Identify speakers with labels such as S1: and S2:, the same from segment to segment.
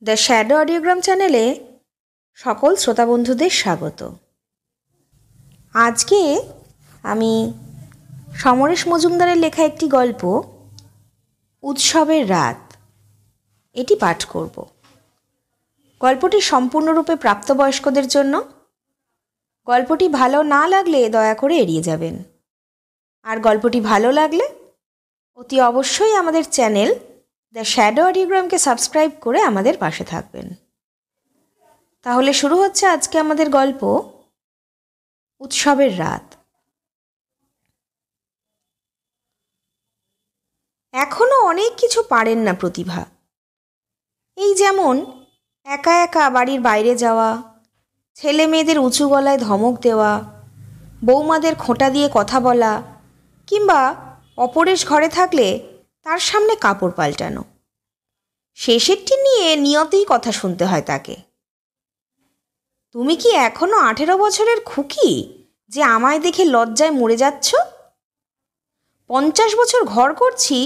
S1: The shadow অডিওগ্রাম চ্যানেলে সকল শ্রোতা বন্ধুদের স্বাগত। আজকে আমি সমরেশ মজুমদারের লেখা একটি গল্প উৎসবের রাত এটি পাঠ করব। গল্পটি সম্পূর্ণরূপে প্রাপ্তবয়স্কদের জন্য। গল্পটি ভালো না লাগলে দয়া করে এড়িয়ে যাবেন, আর গল্পটি ভালো লাগলে অতি অবশ্যই আমাদের চ্যানেল দ্য শ্যাডো অডিওগ্রামকে সাবস্ক্রাইব করে আমাদের পাশে থাকবেন। তাহলে শুরু হচ্ছে আজকে আমাদের গল্প উৎসবের রাত। এখনও অনেক কিছু পারেন না প্রতিভা। এই যেমন একা একা বাড়ির বাইরে যাওয়া, ছেলে মেয়েদের উঁচু গলায় ধমক দেওয়া, বৌমাদের খোঁটা দিয়ে কথা বলা, কিংবা অপরেশ ঘরে থাকলে তার সামনে কাপড় পাল্টানো। শেষেরটি নিয়ে নিয়তই কথা শুনতে হয় তাকে। তুমি কি এখনো 18 বছরের খুকি যে আমায় দেখে লজ্জায় মরে যাচ্ছ? 50 বছর ঘর করছি,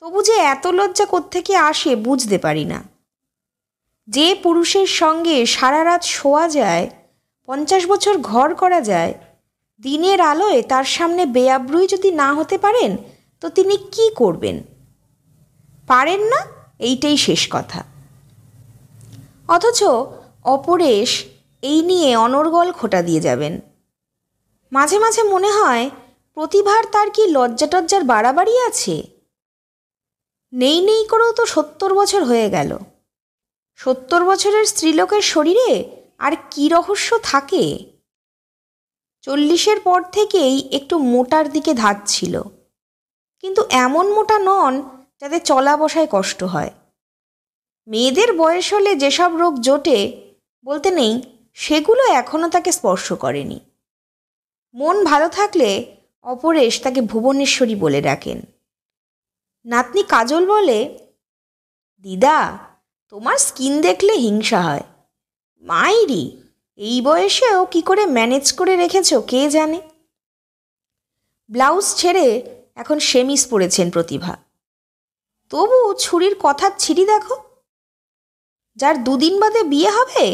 S1: তবু যে এত লজ্জা কোত্থেকে আসে বুঝতে পারি না। যে পুরুষের সঙ্গে সারা রাত শোয়া যায়, 50 বছর ঘর করা যায়, দিনের আলোয় তার সামনে বেআব্রুই যদি না হতে পারেন, তো তিনি কি করবেন? পারেন না, এইটাই শেষ কথা। অথচ অপরেশ এই নিয়ে অনর্গল খোঁটা দিয়ে যাবেন। মাঝে মাঝে মনে হয় প্রতিভার তার কি লজ্জা টজ্জার বাড়াবাড়ি আছে। নেই নেই করেও তো 70 বছর হয়ে গেল। 70 বছরের স্ত্রীলোকের শরীরে আর কি রহস্য থাকে? 40-এর পর থেকেই একটু মোটার দিকে ধাচ্ছিল, কিন্তু এমন মোটা নন যাতে চলা বসায় কষ্ট হয়। মেয়েদের বয়স হলে যেসব রোগ জোটে বলতে নেই, সেগুলো এখনও তাকে স্পর্শ করেনি। মন ভালো থাকলে অপরেশ তাকে ভুবনেশ্বরী বলে ডাকেন। নাতনি কাজল বলে, দিদা, তোমার স্কিন দেখলে হিংসা হয়। মাইরি, এই বয়সেও কি করে ম্যানেজ করে রেখেছ কে জানে। ব্লাউজ ছেড়ে এখন সেমিস পরেছেন প্রতিভা, তবু ছুরির কথার ছিরি দেখো। যার 2 দিন বাদে বিয়ে হবে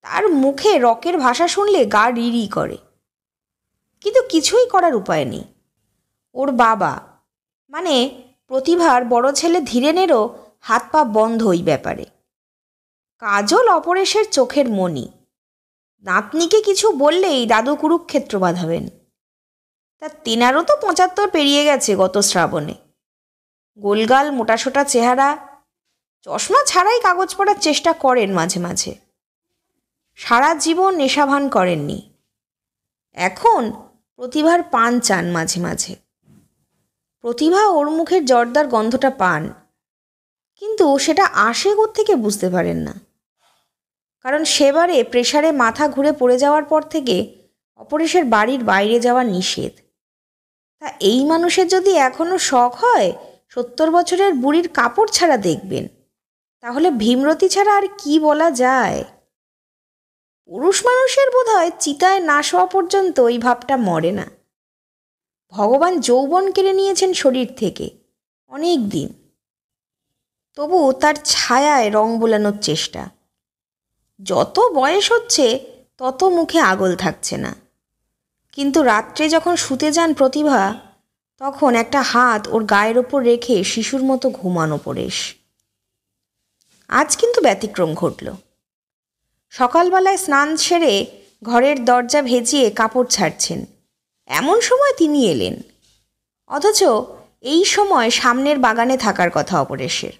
S1: তার মুখে রকের ভাষা শুনলে গা রিরি করে, কিন্তু কিছুই করার উপায় নেই। ওর বাবা মানে প্রতিভার বড় ছেলে ধীরেনেরও হাত পা বন্ধ ওই ব্যাপারে। কাজল অপরেশের চোখের মণি। নাতনিকে কিছু বললেই দাদু কুরুক্ষেত্র বাঁধাবেন। তা তেনারও তো 75 পেরিয়ে গেছে গত শ্রাবণে। গোলগাল মোটাসোটা চেহারা, চশমা ছাড়াই কাগজ পড়ার চেষ্টা করেন মাঝে মাঝে। সারা জীবন নেশাভান করেননি। এখন প্রতিভার পান চান মাঝে মাঝে। প্রতিভা ওর মুখের জর্দার গন্ধটা পান, কিন্তু সেটা আসে কোত্থেকে বুঝতে পারেন না। কারণ সেবারে প্রেসারে মাথা ঘুরে পড়ে যাওয়ার পর থেকে অপরেশের বাড়ির বাইরে যাওয়া নিষেধ। তা এই মানুষের যদি এখনও শখ হয় 70 বছরের বুড়ির কাপড় ছাড়া দেখবেন, তাহলে ভীমরতি ছাড়া আর কি বলা যায়? পুরুষ মানুষের বোধহয় চিতায় না শোয়া পর্যন্ত এই ভাবটা মরে না। ভগবান যৌবন কেড়ে নিয়েছেন শরীর থেকে অনেক দিন, তবু তার ছায়ায় রং বোলানোর চেষ্টা। যত বয়স হচ্ছে তত মুখে আগল থাকছে না, কিন্তু রাত্রে যখন শুতে যান প্রতিভা, তখন একটা হাত ওর গায়ের ওপর রেখে শিশুর মতো ঘুমানো পড়েশ। আজ কিন্তু ব্যতিক্রম ঘটল। সকালবেলায় স্নান সেরে ঘরের দরজা ভেজিয়ে কাপড় ছাড়ছেন, এমন সময় তিনি এলেন। অথচ এই সময় সামনের বাগানে থাকার কথা অপরেশের।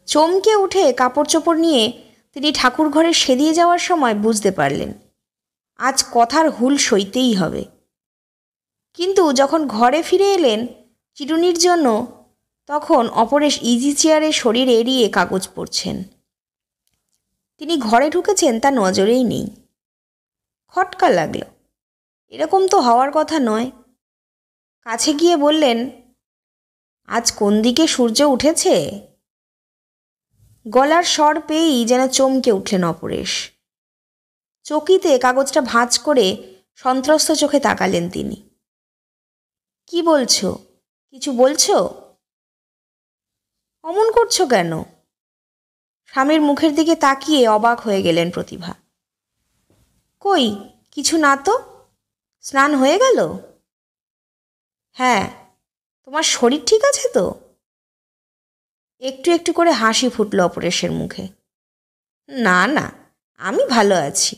S1: চমকে উঠে কাপড় চোপড় নিয়ে তিনি ঠাকুর ঘরে সেদিয়ে যাওয়ার সময় বুঝতে পারলেন আজ কথার হুল সইতেই হবে। কিন্তু যখন ঘরে ফিরে এলেন চিরুনির জন্য, তখন অপরেশ ইজি চেয়ারে শরীর এড়িয়ে কাগজ পড়ছেন। তিনি ঘরে ঢুকেছেন তা নজরেই নেই। খটকা লাগল, এরকম তো হওয়ার কথা নয়। কাছে গিয়ে বললেন, আজ কোন দিকে সূর্য উঠেছে? গলার স্বর পেয়েই যেন চমকে উঠলেন অপরেশ। চকিতে কাগজটা ভাঁজ করে সন্ত্রস্ত চোখে তাকালেন তিনি। কি বলছো? কিছু বলছো? অমন করছো কেন? স্বামীর মুখের দিকে তাকিয়ে অবাক হয়ে গেলেন প্রতিভা। কই, কিছু না তো। স্নান হয়ে গেল? হ্যাঁ। তোমার শরীর ঠিক আছে তো? একটু একটু করে হাসি ফুটল অপরেশের মুখে। না না, আমি ভালো আছি।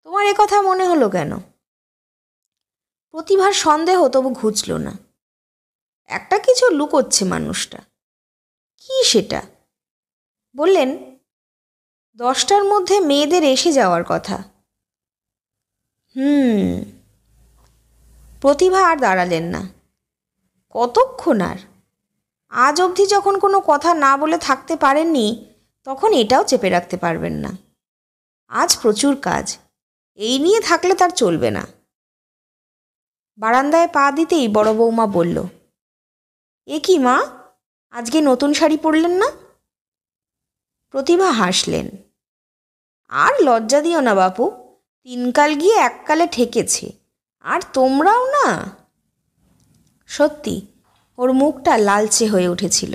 S1: তোমার এ কথা মনে হলো কেন? প্রতিভার সন্দেহ তবু ঘুচল না। একটা কিছু লুকোচ্ছে মানুষটা। কি সেটা? বললেন, 10টার মধ্যে মেয়েদের এসে যাওয়ার কথা। প্রতিভা আর দাঁড়ালেন না। কতক্ষণ আর? আজ অবধি যখন কোনো কথা না বলে থাকতে পারেননি, তখন এটাও চেপে রাখতে পারবেন না। আজ প্রচুর কাজ, এই নিয়ে থাকলে তার চলবে না। বারান্দায় পা দিতেই বড় বৌমা বলল, এ কি মা, আজকে নতুন শাড়ি পরলেন না? প্রতিভা হাসলেন। আর লজ্জা দিও না বাপু, 3 কাল গিয়ে 1 কালে ঠেকেছে। আর তোমরাও না। সত্যি ওর মুখটা লালচে হয়ে উঠেছিল।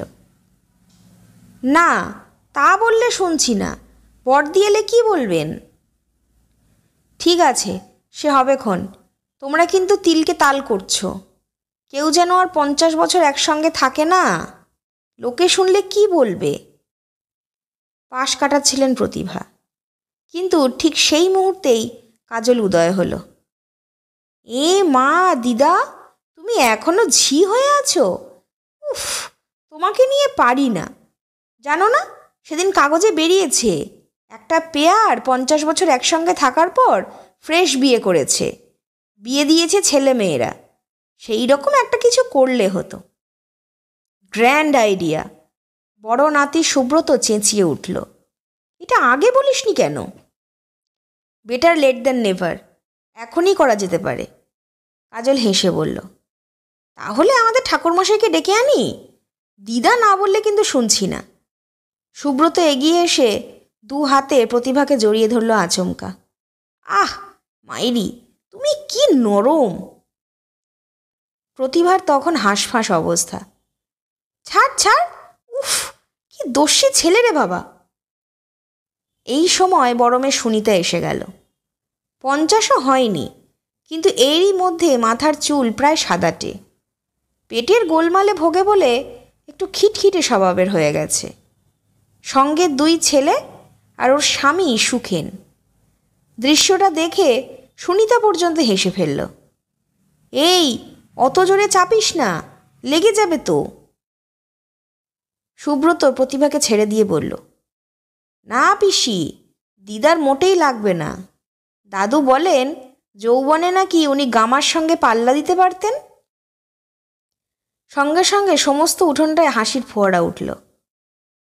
S1: না, তা বললে শুনছি না। বর্দি এলে কি বলবেন? ঠিক আছে, সে হবেক্ষণ। তোমরা কিন্তু তিলকে তাল করছো। কেউ যেন আর 50 বছর একসঙ্গে থাকে না। লোকে শুনলে কি বলবে? পাশ কাটাচ্ছিলেন প্রতিভা, কিন্তু ঠিক সেই মুহূর্তেই কাজল উদয় হলো। এ মা, দিদা, তুমি এখনো ঝি হয়ে আছো? উফ, তোমাকে নিয়ে পারি না। জানো না, সেদিন কাগজে বেরিয়েছে একটা পেয়ার 50 বছর একসঙ্গে থাকার পর ফ্রেশ বিয়ে করেছে। বিয়ে দিয়েছে ছেলে মেয়েরা। সেই রকম একটা কিছু করলে হতো। Grand idea. বড় নাতি সুব্রত চেঁচিয়ে উঠল, এটা আগে বলিসনি কেন? বেটার লেট দ্যান নেভার, এখনই করা যেতে পারে। কাজল হেসে বলল, তাহলে আমাদের ঠাকুরমশাইকে ডেকে আনি? দিদা না বললে কিন্তু শুনছি না। সুব্রত এগিয়ে এসে 2 হাতে প্রতিভাকে জড়িয়ে ধরল আচমকা। আহ মাইরি, তুমি কি নরম! প্রতিভার তখন হাঁসফাঁস অবস্থা। ছাড় ছাড়, উফ, কি দস্যি ছেলে রে বাবা। এই সময় বড় মেয়ে সুনিতা এসে গেল। 50ও হয়নি, কিন্তু এরই মধ্যে মাথার চুল প্রায় সাদাটে। পেটের গোলমালে ভোগে বলে একটু খিটখিটে স্বভাবের হয়ে গেছে। সঙ্গে 2 ছেলে আর ওর স্বামী সুখেন। দৃশ্যটা দেখে সুনিতা পর্যন্ত হেসে ফেলল। এই, অত জোরে চাপিস না, লেগে যাবে তো। সুব্রত প্রতিভাকে ছেড়ে দিয়ে বলল, না পিসি, দিদার মোটেই লাগবে না। দাদু বলেন যৌবনে নাকি উনি গামার সঙ্গে পাল্লা দিতে পারতেন। সঙ্গে সঙ্গে সমস্ত উঠোনটায় হাসির ফোয়ারা উঠল।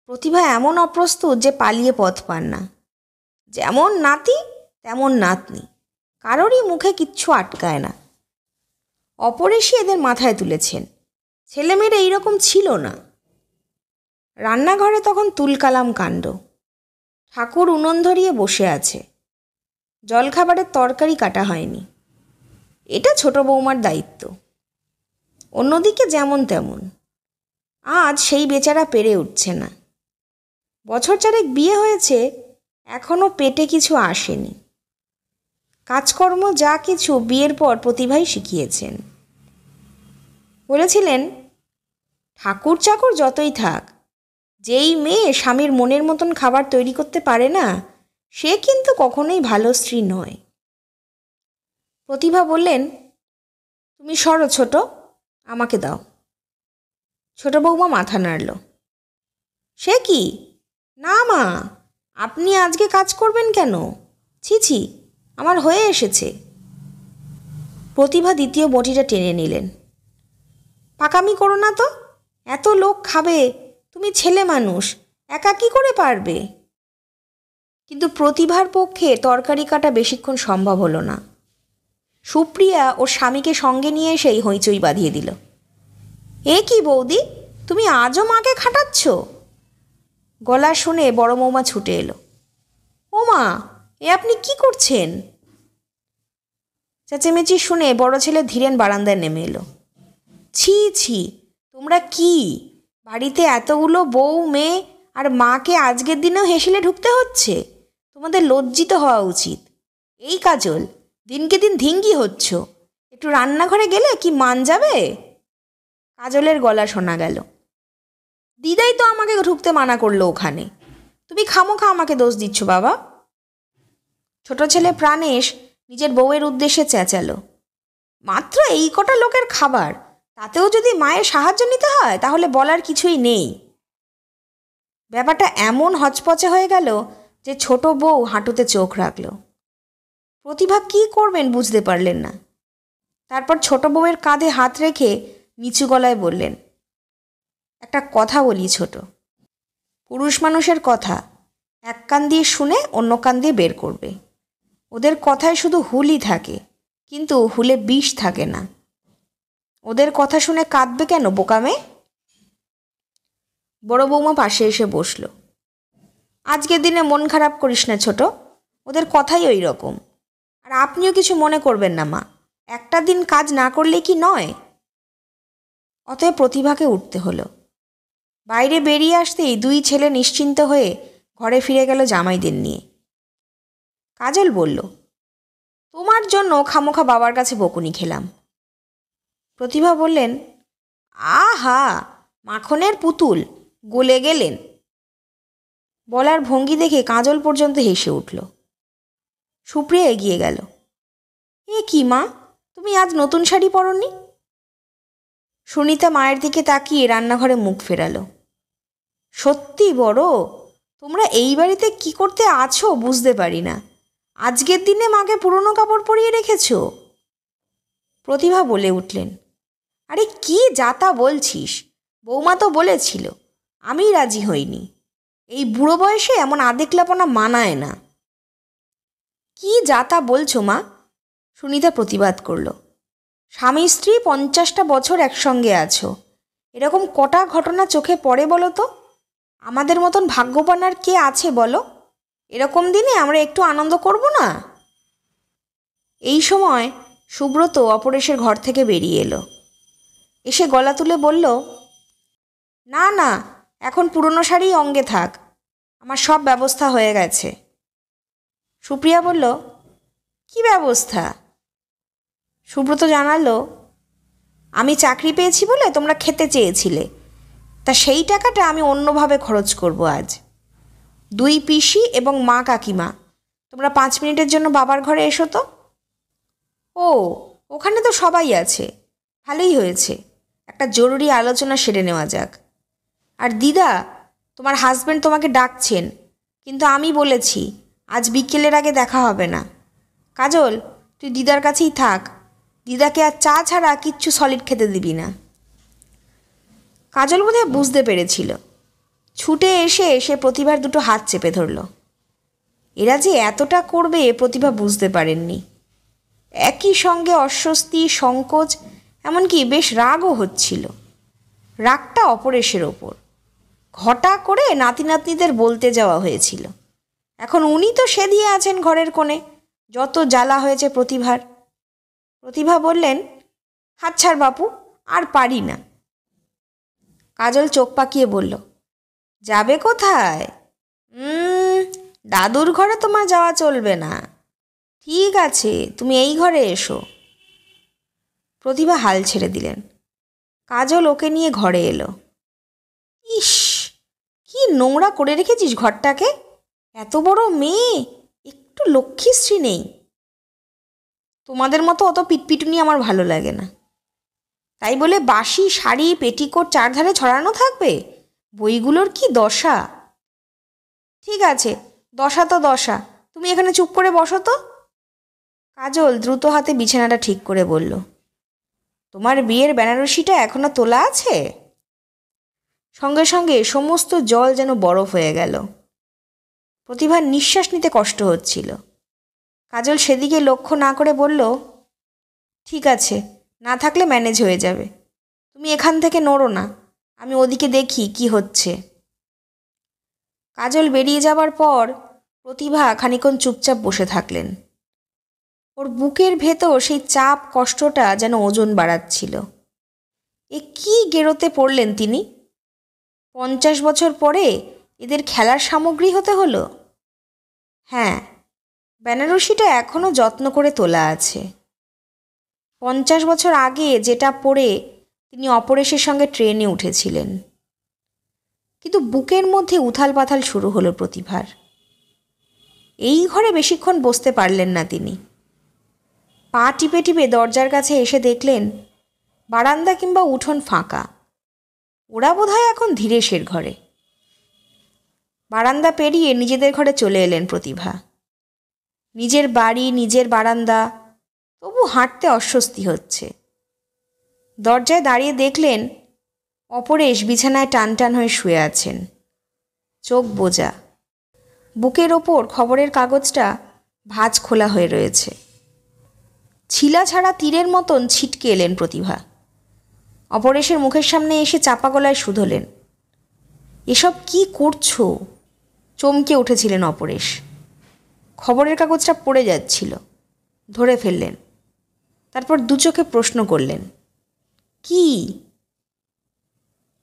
S1: প্রতিভা এমন অপ্রস্তুত যে পালিয়ে পথ পান না। যেমন নাতি তেমন নাতনি, কারোরই মুখে কিচ্ছু আটকায় না। অপরেশই এদের মাথায় তুলেছেন। ছেলেমেয়েরা এইরকম ছিল না। রান্নাঘরে তখন তুলকালাম কাণ্ড। ঠাকুর উনুন ধরিয়ে বসে আছে। জলখাবারের তরকারি কাটা হয়নি। এটা ছোট বৌমার দায়িত্ব। অন্যদিকে যেমন তেমন। আজ সেই বেচারা পেরে উঠছে না। বছর 4 বিয়ে হয়েছে, এখনও পেটে কিছু আসেনি। কাজকর্ম যা কিছু বিয়ের পর প্রতিভাই শিখিয়েছেন। বলেছিলেন, ঠাকুর চাকর যতই থাক, যেই মেয়ে স্বামীর মনের মতন খাবার তৈরি করতে পারে না, সে কিন্তু কখনোই ভালো স্ত্রী নয়। প্রতিভা বললেন, তুমি সরো ছোট, আমাকে দাও। ছোট বৌমা মাথা নাড়ল। সে কি? না মা, আপনি আজকে কাজ করবেন কেন? ছি ছি, আমার হয়ে এসেছে। প্রতিভা দ্বিতীয় বটিটা টেনে নিলেন। পাকামি করো না তো, এত লোক খাবে, তুমি ছেলে মানুষ, একা কি করে পারবে? কিন্তু প্রতিভার পক্ষে তরকারি কাটা বেশিক্ষণ সম্ভব হলো না। সুপ্রিয়া ওর স্বামীকে সঙ্গে নিয়ে এসেই হইচই বাঁধিয়ে দিল। এ কি বৌদি, তুমি আজও মাকে খাটাচ্ছ? গলা শুনে বড় বৌমা ছুটে এলো। ও মা, এ আপনি কি করছেন? চেঁচেমেচি শুনে বড় ছেলে ধীরেন বারান্দায় নেমে এলো। ছি ছি, তোমরা কি বাড়িতে এতগুলো বউ মেয়ে আর মাকে আজকের দিনেও হেসেলে ঢুকতে হচ্ছে? তোমাদের লজ্জিত হওয়া উচিত। এই কাজল, দিনকে দিন ধিঙ্গি হচ্ছ। একটু রান্নাঘরে গেলে কি মান যাবে? কাজলের গলা শোনা গেল। দিদাই তো আমাকে ঢুকতে মানা করলো ওখানে। তুমি খামোখা আমাকে দোষ দিচ্ছ বাবা। ছোট ছেলে প্রাণেশ নিজের বউয়ের উদ্দেশ্যে চেঁচালো, মাত্র এই কটা লোকের খাবার, তাতেও যদি মায়ের সাহায্য নিতে হয় তাহলে বলার কিছুই নেই। ব্যাপারটা এমন হচপচে হয়ে গেল যে ছোট বউ হাঁটুতে চোখ রাখল। প্রতিভা কি করবেন বুঝতে পারলেন না। তারপর ছোট বউয়ের কাঁধে হাত রেখে নিচু গলায় বললেন, একটা কথা বলি ছোট। পুরুষ মানুষের কথা এক কান দিয়ে শুনে অন্য কান দিয়ে বের করবে। ওদের কথায় শুধু হুলই থাকে, কিন্তু হুলে বিষ থাকে না। ওদের কথা শুনে কাঁদবে কেন বোকামে? বড় বৌমা পাশে এসে বসল। আজকের দিনে মন খারাপ করিস না ছোট, ওদের কথাই ওই রকম। আর আপনিও কিছু মনে করবেন না মা, একটা দিন কাজ না করলে কি নয়? অতএব প্রতিভাকে উঠতে হলো। বাইরে বেরিয়ে আসতেই দুই ছেলে নিশ্চিন্ত হয়ে ঘরে ফিরে গেল জামাইদের নিয়ে। কাজল বলল, তোমার জন্য খামোখা বাবার কাছে বকুনি খেলাম। প্রতিভা বললেন, আহা, মাখনের পুতুল, গলে গেলেন। বলার ভঙ্গি দেখে কাজল পর্যন্ত হেসে উঠল। সুপ্রিয়া এগিয়ে গেল। এ কি মা, তুমি আজ নতুন শাড়ি পরনি? সুনিতা মায়ের দিকে তাকিয়ে রান্নাঘরে মুখ ফেরালো। সত্যি বড়, তোমরা এই বাড়িতে কি করতে আছো বুঝতে পারি না। আজকের দিনে মাকে পুরনো কাপড় পরিয়ে রেখেছ। প্রতিভা বলে উঠলেন, আরে কি যাতা বলছিস, বৌমা তো বলেছিল, আমি রাজি হইনি। এই বুড়ো বয়সে এমন আদেকলাপনা মানায় না। কি যাতা বলছো মা? সুনিতা প্রতিবাদ করল। স্বামী স্ত্রী 50টা বছর একসঙ্গে আছো, এরকম কটা ঘটনা চোখে পড়ে বলো তো? আমাদের মতন ভাগ্যবান আর কে আছে বলো? এরকম দিনে আমরা একটু আনন্দ করব না? এই সময় সুব্রত অপরেশের ঘর থেকে বেরিয়ে এলো। এসে গলা তুলে বলল, না না, এখন পুরনো শাড়ি অঙ্গে থাক, আমার সব ব্যবস্থা হয়ে গেছে। সুপ্রিয়া বলল, কি ব্যবস্থা? সুব্রত জানালো, আমি চাকরি পেয়েছি বলে তোমরা খেতে চেয়েছিলে, তা সেই টাকাটা আমি অন্যভাবে খরচ করব আজ। 2 পিসি এবং মা কাকিমা, তোমরা 5 মিনিটের জন্য বাবার ঘরে এসো তো। ও, ওখানে তো সবাই আছে, ভালোই হয়েছে, একটা জরুরি আলোচনা সেরে নেওয়া যাক। আর দিদা, তোমার হাজব্যান্ড তোমাকে ডাকছেন, কিন্তু আমি বলেছি আজ বিকেলের আগে দেখা হবে না। কাজল, তুই দিদার কাছেই থাক, দিদাকে আর চা ছাড়া কিচ্ছু সলিড খেতে দিবি না। কাজল বোধহয় বুঝতে পেরেছিল। ছুটে এসে সে প্রতিভার দুটো হাত চেপে ধরল। এরা যে এতটা করবে প্রতিভা বুঝতে পারেননি। একই সঙ্গে অস্বস্তি, সংকোচ, এমনকি বেশ রাগও হচ্ছিল। রাগটা অপরেশের ওপর। ঘটা করে নাতি নাতনিদের বলতে যাওয়া হয়েছিল, এখন উনি তো সে দিয়ে আছেন ঘরের কোণে, যত জ্বালা হয়েছে প্রতিভার। প্রতিভা বললেন, হাত ছাড় বাপু, আর পারি না। কাজল চোখ পাকিয়ে বলল, যাবে কোথায়? দাদুর ঘরে তোমার যাওয়া চলবে না। ঠিক আছে, তুমি এই ঘরে এসো। প্রতিভা হাল ছেড়ে দিলেন। কাজল ওকে নিয়ে ঘরে এলো। ইস, কি নোংরা করে রেখেছিস ঘরটাকে, এত বড় মেয়ে, একটু লক্ষ্মীশ্রী নেই। তোমাদের মতো অত পিটপিটুনি আমার ভালো লাগে না। তাই বলে বাসি শাড়ি, পেটিকোট চারধারে ছড়ানো থাকবে? বইগুলোর কি দশা। ঠিক আছে, দশা তো দশা, তুমি এখানে চুপ করে বসো তো। কাজল দ্রুত হাতে বিছানাটা ঠিক করে বলল, তোমার বিয়ের বেনারসিটা এখনো তোলা আছে? সঙ্গে সঙ্গে সমস্ত জল যেন বরফ হয়ে গেল। প্রতিভার নিঃশ্বাস নিতে কষ্ট হচ্ছিল। কাজল সেদিকে লক্ষ্য না করে বলল, ঠিক আছে, না থাকলে ম্যানেজ হয়ে যাবে, তুমি এখান থেকে নড়ো না, আমি ওদিকে দেখি কি হচ্ছে। কাজল বেরিয়ে যাবার পর প্রতিভা খানিকক্ষণ চুপচাপ বসে থাকলেন। ওর বুকের ভেতর সেই চাপ, কষ্টটা যেন ওজন বাড়াচ্ছিল। এ কি গেরোতে পড়লেন তিনি? 50 বছর পরে এদের খেলার সামগ্রী হতে হলো? হ্যাঁ, বেনারসিটা এখনও যত্ন করে তোলা আছে। 50 বছর আগে যেটা পরে তিনি অপরেশের সঙ্গে ট্রেনে উঠেছিলেন। কিন্তু বুকের মধ্যে উথাল পাথাল শুরু হলো প্রতিভার। এই ঘরে বেশিক্ষণ বসতে পারলেন না তিনি। পা টিপে টিপে দরজার কাছে এসে দেখলেন বারান্দা কিংবা উঠোন ফাঁকা। ওরা বোধহয় এখন ধীরেশের ঘরে। বারান্দা পেরিয়ে নিজেদের ঘরে চলে এলেন প্রতিভা। নিজের বাড়ি, নিজের বারান্দা, তবু হাঁটতে অস্বস্তি হচ্ছে। দরজায় দাঁড়িয়ে দেখলেন অপরেশ বিছানায় টান টান হয়ে শুয়ে আছেন, চোখ বোজা। বুকের ওপর খবরের কাগজটা ভাঁজ খোলা হয়ে রয়েছে। ছিলা ছাড়া তীরের মতন ছিটকে এলেন প্রতিভা। অপরেশের মুখের সামনে এসে চাপা গলায় শুধলেন, এসব কি করছো? চমকে উঠেছিলেন অপরেশ। খবরের কাগজটা পড়ে যাচ্ছিল, ধরে ফেললেন। তারপর দু চোখে প্রশ্ন করলেন, কি?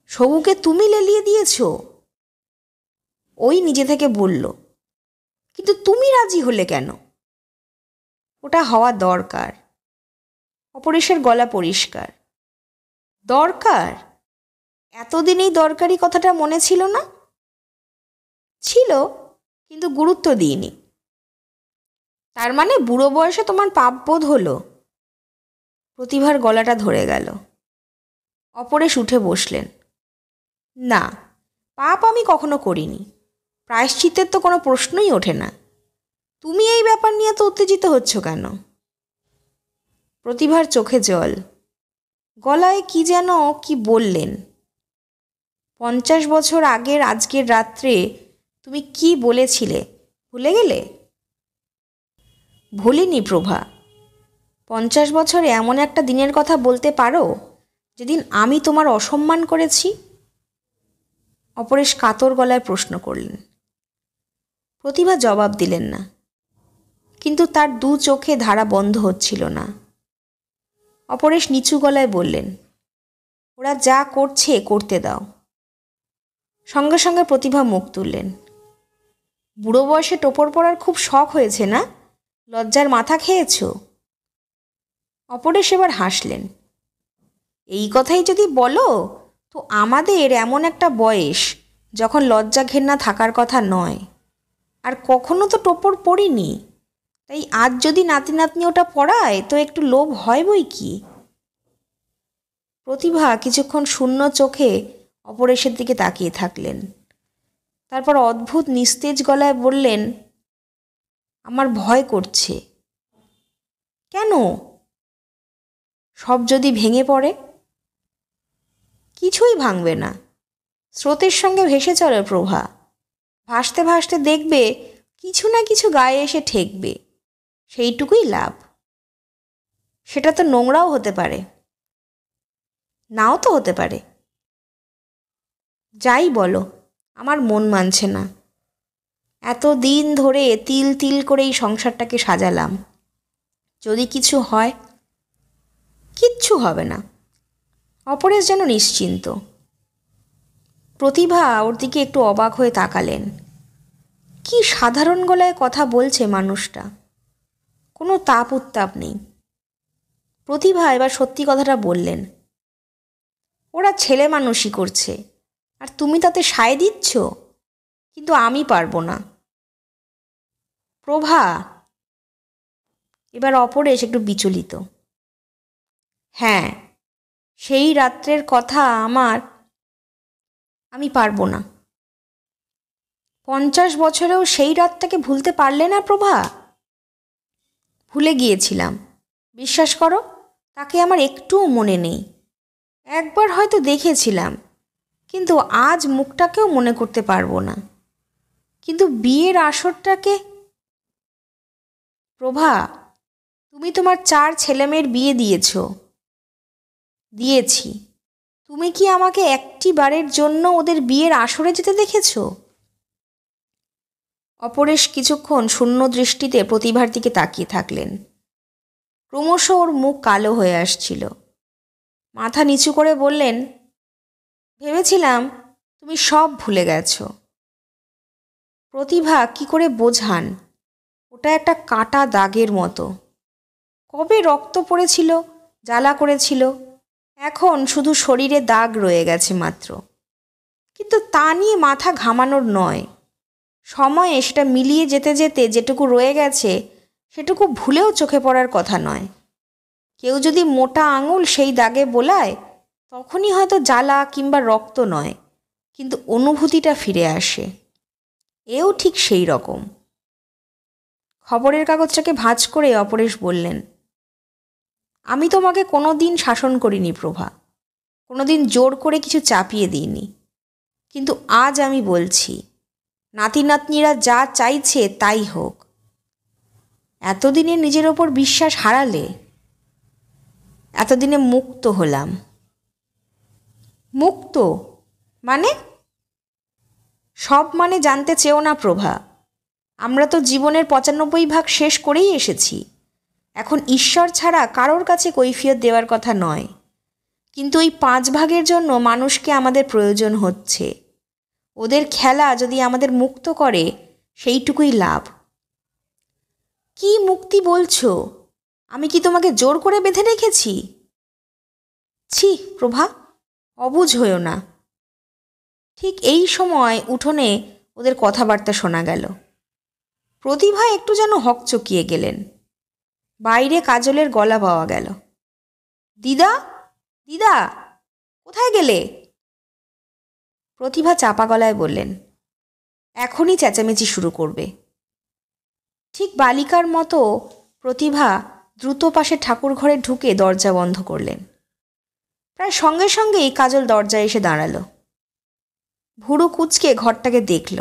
S1: সবুকে তুমি লেলিয়ে দিয়েছ? ওই নিজে থেকে বলল, কিন্তু তুমি রাজি হলে কেন? ওটা হওয়া দরকার। অপরেশের গলা পরিষ্কার। দরকার? এতদিনেই দরকারি কথাটা মনে ছিল না? ছিল, কিন্তু গুরুত্ব দিইনি। তার মানে বুড়ো বয়সে তোমার পাপবোধ হলো? প্রতিভার গলাটা ধরে গেল। অপরেশ উঠে বসলেন। না, পাপ আমি কখনো করিনি। প্রায়শ্চিত্তের তো কোনো প্রশ্নই ওঠে না। তুমি এই ব্যাপার নিয়ে তো উত্তেজিত হচ্ছ কেন? প্রতিভার চোখে জল, গলায় কি যেন কি বললেন। 50 বছর আগের আজকের রাত্রে তুমি কি বলেছিলে ভুলে গেলে? ভুলিনি প্রভা। 50 বছরে এমন একটা দিনের কথা বলতে পারো যেদিন আমি তোমার অসম্মান করেছি? অপরেশ কাতর গলায় প্রশ্ন করলেন। প্রতিভা জবাব দিলেন না, কিন্তু তার দু চোখে ধারা বন্ধ হচ্ছিল না। অপরেশ নিচু গলায় বললেন, ওরা যা করছে করতে দাও। সঙ্গে সঙ্গে প্রতিভা মুখ তুললেন। বুড়ো বয়সে টোপর পরার খুব শখ হয়েছে না? লজ্জার মাথা খেয়েছ? অপরেশ এবার হাসলেন। এই কথাই যদি বলো তো আমাদের এমন একটা বয়স যখন লজ্জা ঘেন্না থাকার কথা নয়। আর কখনো তো টোপর পড়িনি, তাই আজ যদি নাতি নাতনি ওটা পড়ায় তো একটু লোভ হয় বই কি। প্রতিভা কিছুক্ষণ শূন্য চোখে অপরেশের দিকে তাকিয়ে থাকলেন। তারপর অদ্ভুত নিস্তেজ গলায় বললেন, আমার ভয় করছে। কেন? সব যদি ভেঙে পড়ে? কিছুই ভাঙবে না। স্রোতের সঙ্গে ভেসে চলে প্রভা। ভাসতে ভাসতে দেখবে কিছু না কিছু গায়ে এসে ঠেকবে, সেইটুকুই লাভ। সেটা তো নোংরাও হতে পারে, নাও তো হতে পারে। যাই বলো, আমার মন মানছে না। এত দিন ধরে তিল তিল করে এই সংসারটাকে সাজালাম। যদি কিছু হয়? কিচ্ছু হবে না। অপরেশ যেন নিশ্চিন্ত। প্রতিভা ওর দিকে একটু অবাক হয়ে তাকালেন। কি সাধারণ গলায় কথা বলছে মানুষটা, কোনো তাপ উত্তাপ নেই। প্রতিভা এবার সত্যি কথাটা বললেন, ওরা ছেলে মানুষই করছে, আর তুমি তাতে সায় দিচ্ছ। কিন্তু আমি পারবো না। প্রভা। এবার অপরেশ একটু বিচলিত। হ্যাঁ, সেই রাত্রের কথা আমি পারবো না। 50 বছরেও সেই রাতটাকে ভুলতে পারলে না প্রভা? ভুলে গিয়েছিলাম, বিশ্বাস করো। তাকে আমার একটুও মনে নেই। একবার হয়তো দেখেছিলাম, কিন্তু আজ মুখটাকেও মনে করতে পারবো না। কিন্তু বিয়ের আসরটাকে। প্রভা, তুমি তোমার 4 ছেলেমেয়ের বিয়ে দিয়েছ। দিয়েছি। তুমি কি আমাকে একটি বারের জন্য ওদের বিয়ের আসরে যেতে দেখেছ? অপরেশ কিছুক্ষণ শূন্য দৃষ্টিতে প্রতিভার দিকে তাকিয়ে থাকলেন। ক্রমশ ওর মুখ কালো হয়ে আসছিল। মাথা নিচু করে বললেন, ভেবেছিলাম তুমি সব ভুলে গেছো। প্রতিভা কি করে বোঝান ওটা একটা কাটা দাগের মতো। কবে রক্ত পড়েছিল, জ্বালা করেছিল, এখন শুধু শরীরে দাগ রয়ে গেছে মাত্র। কিন্তু তা নিয়ে মাথা ঘামানোর নয়। সময়ে সেটা মিলিয়ে যেতে যেতে যেটুকু রয়ে গেছে সেটুকু ভুলেও চোখে পড়ার কথা নয়। কেউ যদি মোটা আঙুল সেই দাগে বোলায় তখনই হয়তো জ্বালা কিংবা রক্ত নয়, কিন্তু অনুভূতিটা ফিরে আসে। এও ঠিক সেই রকম। খবরের কাগজটাকে ভাঁজ করে অপরেশ বললেন, আমি তোমাকে কোনো দিন শাসন করিনি প্রভা, কোনো দিন জোর করে কিছু চাপিয়ে দিইনি। কিন্তু আজ আমি বলছি, নাতি নাতনিরা যা চাইছে তাই হোক। এতদিনে নিজের ওপর বিশ্বাস হারালে, এতদিনে মুক্ত হলাম। মুক্ত মানে? সব মানে জানতে চেও না প্রভা। আমরা তো জীবনের ৯৫ ভাগ শেষ করেই এসেছি। এখন ঈশ্বর ছাড়া কারোর কাছে কৈফিয়ত দেওয়ার কথা নয়, কিন্তু ওই ৫ ভাগের জন্য মানুষকে আমাদের প্রয়োজন হচ্ছে। ওদের খেলা যদি আমাদের মুক্ত করে সেইটুকুই লাভ। কি মুক্তি বলছো? আমি কি তোমাকে জোর করে বেঁধে রেখেছি? ছি প্রভা, অবুঝ হয়েও না। ঠিক এই সময় উঠোনে ওদের কথাবার্তা শোনা গেল। প্রতিভা একটু যেন হকচকিয়ে গেলেন। বাইরে কাজলের গলা পাওয়া গেল, দিদা, দিদা, কোথায় গেলে? প্রতিভা চাপা গলায় বললেন, এখনই চেঁচামেচি শুরু করবে। ঠিক বালিকার মতো প্রতিভা দ্রুত পাশে ঠাকুর ঘরে ঢুকে দরজা বন্ধ করলেন। প্রায় সঙ্গে সঙ্গেই কাজল দরজায় এসে দাঁড়ালো। ভুরু কুঁচকে ঘরটাকে দেখল,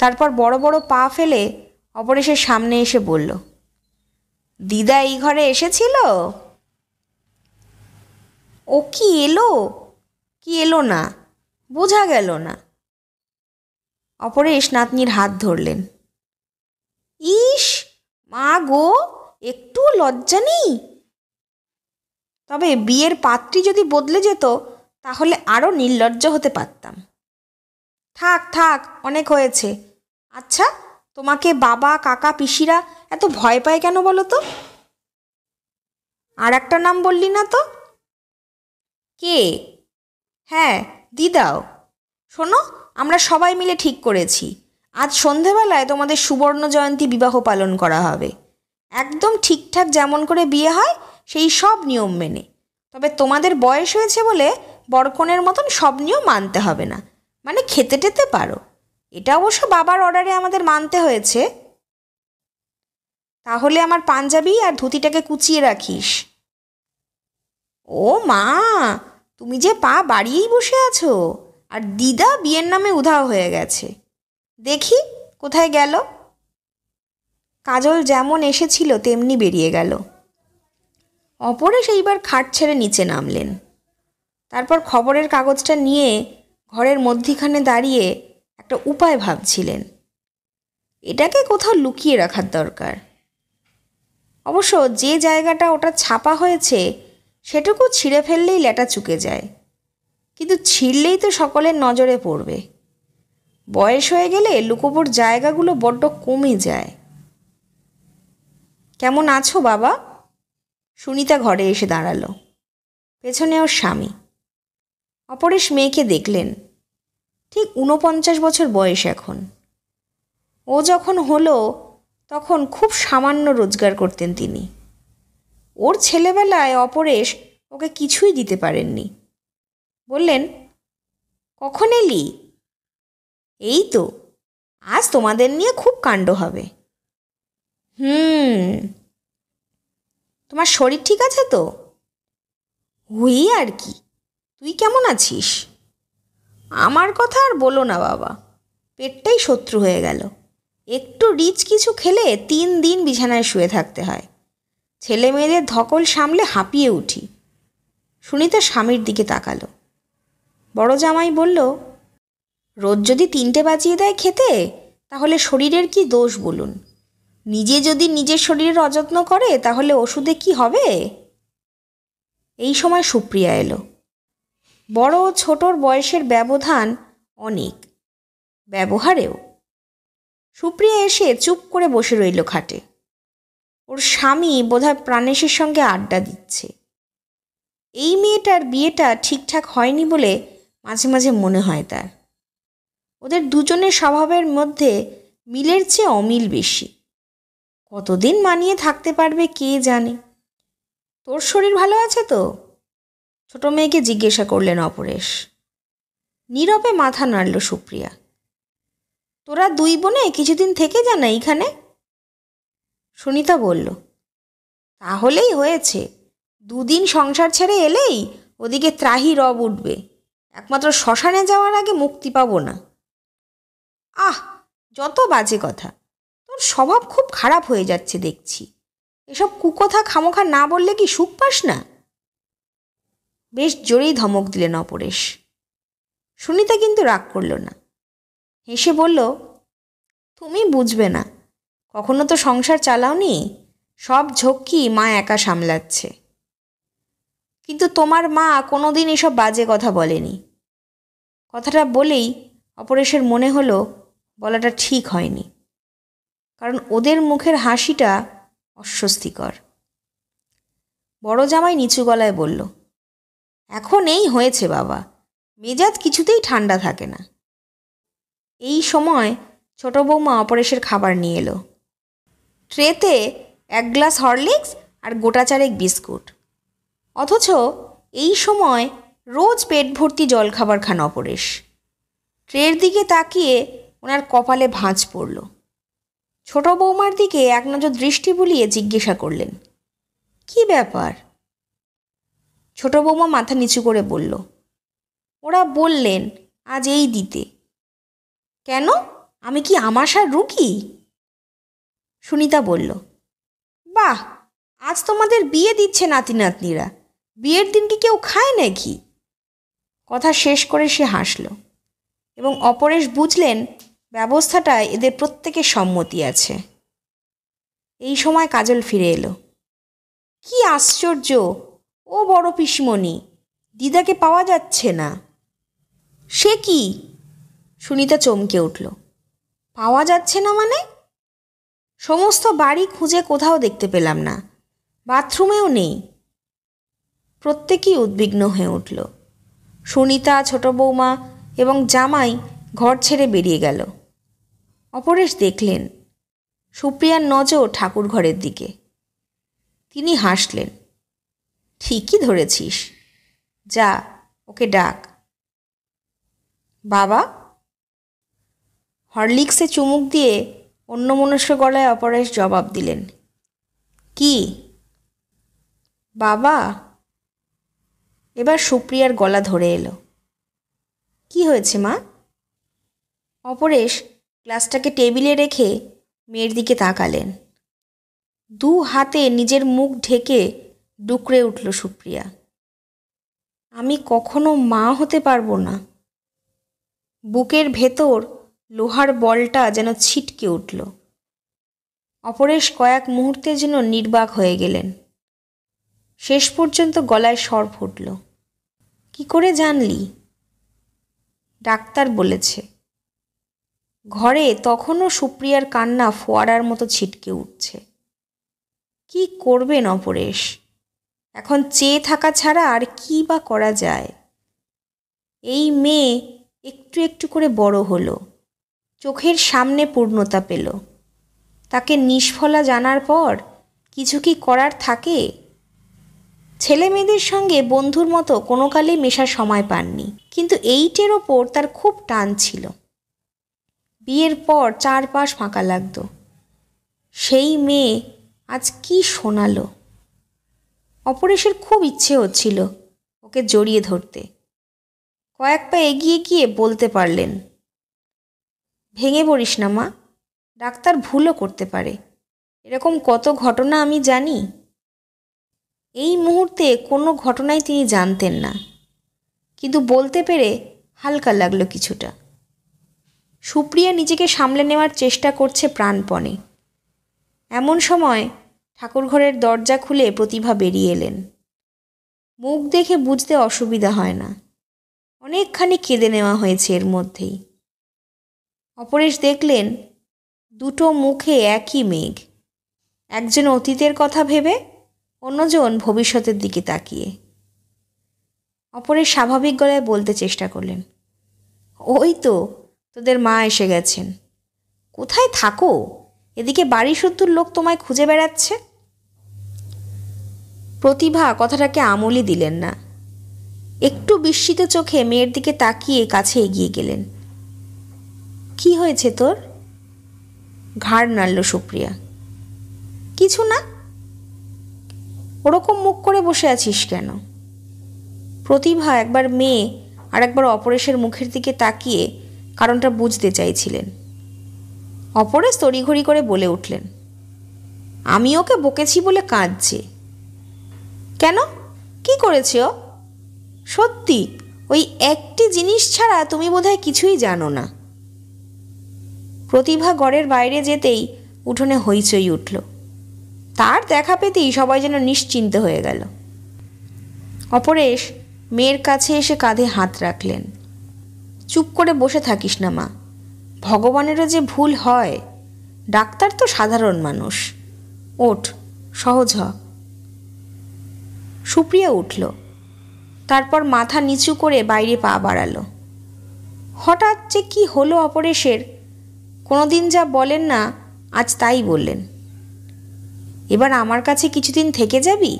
S1: তারপর বড় বড় পা ফেলে অপরেশের সামনে এসে বলল, দিদা এই ঘরে এসেছিল? ও কি এলো, কি এলো না, বোঝা গেল না। অপরেশ নাতনির হাত ধরলেন। ইস মা গো, একটু লজ্জা নেই? তবে বিয়ের পাত্রী যদি বদলে যেত তাহলে আরও নির্লজ্জ হতে পারতাম। থাক থাক, অনেক হয়েছে। আচ্ছা, তোমাকে বাবা, কাকা, পিসিরা এত ভয় পায় কেন বলো তো? আর একটা নাম বললি না তো? কে? হ্যাঁ, দিদাও। শোনো, আমরা সবাই মিলে ঠিক করেছি আজ সন্ধেবেলায় তোমাদের সুবর্ণ জয়ন্তী বিবাহ পালন করা হবে। একদম ঠিকঠাক যেমন করে বিয়ে হয় সেই সব নিয়ম মেনে। তবে তোমাদের বয়স হয়েছে বলে বরকনের মতন সব নিয়ম মানতে হবে না, মানে খেতে টেতে পারো। এটা অবশ্য বাবার অর্ডারে আমাদের মানতে হয়েছে। তাহলে আমার পাঞ্জাবি আর ধুতিটাকে কুচিয়ে রাখিস। ও মা, তুমি যে পা বাড়িয়েই বসে আছো, আর দিদা বিয়ের নামে উধাও হয়ে গেছে। দেখি কোথায় গেল? কাজল যেমন এসেছিল তেমনি বেরিয়ে গেল। অপরেশ এইবার খাট ছেড়ে নিচে নামলেন। তারপর খবরের কাগজটা নিয়ে ঘরের মধ্যিখানে দাঁড়িয়ে একটা উপায় ভাবছিলেন। এটাকে কোথাও লুকিয়ে রাখার দরকার। অবশ্য যে জায়গাটা ওটা ছাপা হয়েছে সেটুকু ছিঁড়ে ফেললেই ল্যাটা চুকে যায়, কিন্তু ছিঁড়লেই তো সকলের নজরে পড়বে। বয়স হয়ে গেলে লুকোবার জায়গাগুলো বড্ড কমে যায়। কেমন আছো বাবা? সুনিতা ঘরে এসে দাঁড়ালো, পেছনে ওর স্বামী। অপরেশ মেয়েকে দেখলেন। ঠিক ৪৯ বছর বয়স এখন। ও যখন হলো তখন খুব সামান্য রোজগার করতেন তিনি। ওর ছেলেবেলায় অপরেশ ওকে কিছুই দিতে পারেননি। বললেন, কখন এলি? এই তো, আজ তোমাদের নিয়ে খুব কাণ্ড হবে। তোমার শরীর ঠিক আছে তো? হুই আর কি। তুই কেমন আছিস? আমার কথা আর বলো না বাবা, পেটটাই শত্রু হয়ে গেল। একটু রিচ কিছু খেলে ৩ দিন বিছানায় শুয়ে থাকতে হয়। ছেলে মেয়েদের ধকল সামলে হাঁপিয়ে উঠি। সুনিতা স্বামীর দিকে তাকালো। বড় জামাই বলল, রোজ যদি ৩টে বাজিয়ে দেয় খেতে তাহলে শরীরের কি দোষ বলুন? নিজে যদি নিজের শরীরের অযত্ন করে তাহলে ওষুধে কি হবে? এই সময় সুপ্রিয়া এলো। বড় ও ছোটর বয়সের ব্যবধান অনেক, ব্যবহারেও। সুপ্রিয়া এসে চুপ করে বসে রইল খাটে। ওর স্বামী বোধহয় প্রাণেশের সঙ্গে আড্ডা দিচ্ছে। এই মেয়েটার বিয়েটা ঠিকঠাক হয়নি বলে মাঝে মাঝে মনে হয় তার। ওদের দুজনের স্বভাবের মধ্যে মিলের চেয়ে অমিল বেশি। কতদিন মানিয়ে থাকতে পারবে কে জানে। তোর শরীর ভালো আছে তো? ছোট মেয়েকে জিজ্ঞাসা করলেন অপরেশ। নীরবে মাথা নাড়ল সুপ্রিয়া। তোরা দুই বোনে কিছুদিন থেকে যা না এইখানে। সুনিতা বলল, তাহলেই হয়েছে। দুদিন সংসার ছেড়ে এলেই ওদিকে ত্রাহি রব উঠবে। একমাত্র শ্মশানে যাওয়ার আগে মুক্তি পাবো না। আহ, যত বাজে কথা। তোর স্বভাব খুব খারাপ হয়ে যাচ্ছে দেখছি। এসব কুকথা খামোখা না বললে কি সুখ পাস না? বেশ জোরেই ধমক দিলেন অপরেশ। সুনিতা কিন্তু রাগ করল না, হেসে বলল, তুমি বুঝবে না, কখনো তো সংসার চালাওনি। সব ঝক্কি মা একা সামলাচ্ছে। কিন্তু তোমার মা কোনোদিন এসব বাজে কথা বলেনি। কথাটা বলেই অপরেশের মনে হলো বলাটা ঠিক হয়নি, কারণ ওদের মুখের হাসিটা অস্বস্তিকর। বড় জামাই নিচু গলায় বলল, এখন এই হয়েছে বাবা, মেজাজ কিছুতেই ঠান্ডা থাকে না। এই সময় ছোট বৌমা অপরেশের খাবার নিয়ে এলো। ট্রেতে 1 গ্লাস হরলিক্স আর গোটা চারেক বিস্কুট। অথচ এই সময় রোজ পেট ভর্তি জলখাবার খান অপরেশ। ট্রের দিকে তাকিয়ে ওনার কপালে ভাঁজ পড়ল। ছোট বৌমার দিকে এক নজর দৃষ্টি বুলিয়ে জিজ্ঞাসা করলেন, কি ব্যাপার? ছোট বৌমা মাথা নিচু করে বলল, ওরা বললেন আজ এই দিতে। কেন, আমি কি আমাশার রুগী? সুনিতা বলল, বাহ, আজ তোমাদের বিয়ে দিচ্ছে নাতি নাতনিরা। বিয়ের দিন কি কেউ খায় নাকি? কথা শেষ করে সে হাসল এবং অপরেশ বুঝলেন ব্যবস্থাটায় এদের প্রত্যেকের সম্মতি আছে। এই সময় কাজল ফিরে এলো। কি আশ্চর্য, ও বড় পিসমণি, দিদাকে পাওয়া যাচ্ছে না। সে কি? সুনিতা চমকে উঠল। পাওয়া যাচ্ছে না মানে? সমস্ত বাড়ি খুঁজে কোথাও দেখতে পেলাম না, বাথরুমেও নেই। প্রত্যেকেই উদ্বিগ্ন হয়ে উঠল। সুনিতা, ছোট বৌমা এবং জামাই ঘর ছেড়ে বেরিয়ে গেল। অপরেশ দেখলেন সুপ্রিয়ার নজর ঠাকুর ঘরের দিকে। তিনি হাসলেন, ঠিকই ধরেছিস, যা ওকে ডাক। বাবা? হরলিক্সে চুমুক দিয়ে অন্যমনস্ক গলায় অপরেশ জবাব দিলেন, কি বাবা? এবার সুপ্রিয়ার গলা ধরে এলো। কি হয়েছে মা? অপরেশ গ্লাসটাকে টেবিলে রেখে মেয়ের দিকে তাকালেন। 2 হাতে নিজের মুখ ঢেকে ডুকরে উঠল সুপ্রিয়া। আমি কখনো মা হতে পারবো না। বুকের ভেতর লোহার বলটা যেন ছিটকে উঠল। অপরেশ কয়েক মুহূর্তের জন্য নির্বাক হয়ে গেলেন। শেষ পর্যন্ত গলায় স্বর ফুটল, কি করে জানলি? ডাক্তার বলেছে। ঘরে তখনও সুপ্রিয়ার কান্না ফোয়ারার মতো ছিটকে উঠছে। কি করবেন অপরেশ? এখন চেয়ে থাকা ছাড়া আর কি বা করা যায়? এই মেয়ে একটু একটু করে বড় হলো, চোখের সামনে পূর্ণতা পেল। তাকে নিষ্ফলা জানার পর কিছু কি করার থাকে? ছেলে মেয়েদের সঙ্গে বন্ধুর মতো কোনো কালেই মেশার সময় পাননি, কিন্তু এইটের ওপর তার খুব টান ছিল। বিয়ের পর 4 পাশ ফাঁকা লাগতো। সেই মেয়ে আজ কি শোনালো! অপরেশের খুব ইচ্ছে হচ্ছিল ওকে জড়িয়ে ধরতে। কয়েক পা এগিয়ে গিয়ে বলতে পারলেন, ভেঙে পড়িস না মা, ডাক্তার ভুলও করতে পারে। এরকম কত ঘটনা আমি জানি। এই মুহূর্তে কোনো ঘটনাই তিনি জানতেন না, কিন্তু বলতে পেরে হালকা লাগলো কিছুটা। সুপ্রিয়া নিজেকে সামলে নেওয়ার চেষ্টা করছে প্রাণপণে। এমন সময় ঠাকুরঘরের দরজা খুলে প্রতিভা বেরিয়ে এলেন। মুখ দেখে বুঝতে অসুবিধা হয় না, অনেকখানি কেঁদে নেওয়া হয়েছে এর মধ্যেই। অপরেশ দেখলেন দুটো মুখে একই মেঘ, একজন অতীতের কথা ভেবে, অন্যজন ভবিষ্যতের দিকে তাকিয়ে। অপরেশ স্বাভাবিক গলায় বলতে চেষ্টা করলেন, ওই তো তোদের মা এসে গেছেন। কোথায় থাকো? এদিকে বাড়ি শুদ্ধুর লোক তোমায় খুঁজে বেড়াচ্ছে। প্রতিভা কথাটাকে আমলই দিলেন না। একটু বিস্মিত চোখে মেয়ের দিকে তাকিয়ে কাছে এগিয়ে গেলেন। কি হয়েছে তোর? ঘাড় নাড়ল সুপ্রিয়া। কিছু না। ওরকম মুখ করে বসে আছিস কেন? প্রতিভা একবার মেয়ে আর একবার অপরেশের মুখের দিকে তাকিয়ে কারণটা বুঝতে চাইছিলেন। অপরেশ তড়িঘড়ি করে বলে উঠলেন, আমি ওকে বকেছি বলে কাঁদছে। কেন? কি করেছে ও? সত্যি ওই একটি জিনিস ছাড়া তুমি বোধহয় কিছুই জানো না। প্রতিভা ঘরের বাইরে যেতেই উঠোনে হইচই উঠল। তার দেখা পেতেই সবাই যেন নিশ্চিন্ত হয়ে গেল। অপরেশ মেয়ের কাছে এসে কাঁধে হাত রাখলেন। চুপ করে বসে থাকিস না মা, ভগবানেরও যে ভুল হয়। ডাক্তার তো সাধারণ মানুষ। ওঠ, সহজ হ। সুপ্রিয়া উঠল, তারপর মাথা নিচু করে বাইরে পা বাড়ালো। হঠাৎ যে কি হলো অপরেশের, কোনোদিন যা বলেন না আজ তাই বললেন। এবার আমার কাছে কিছুদিন থেকে যাবি?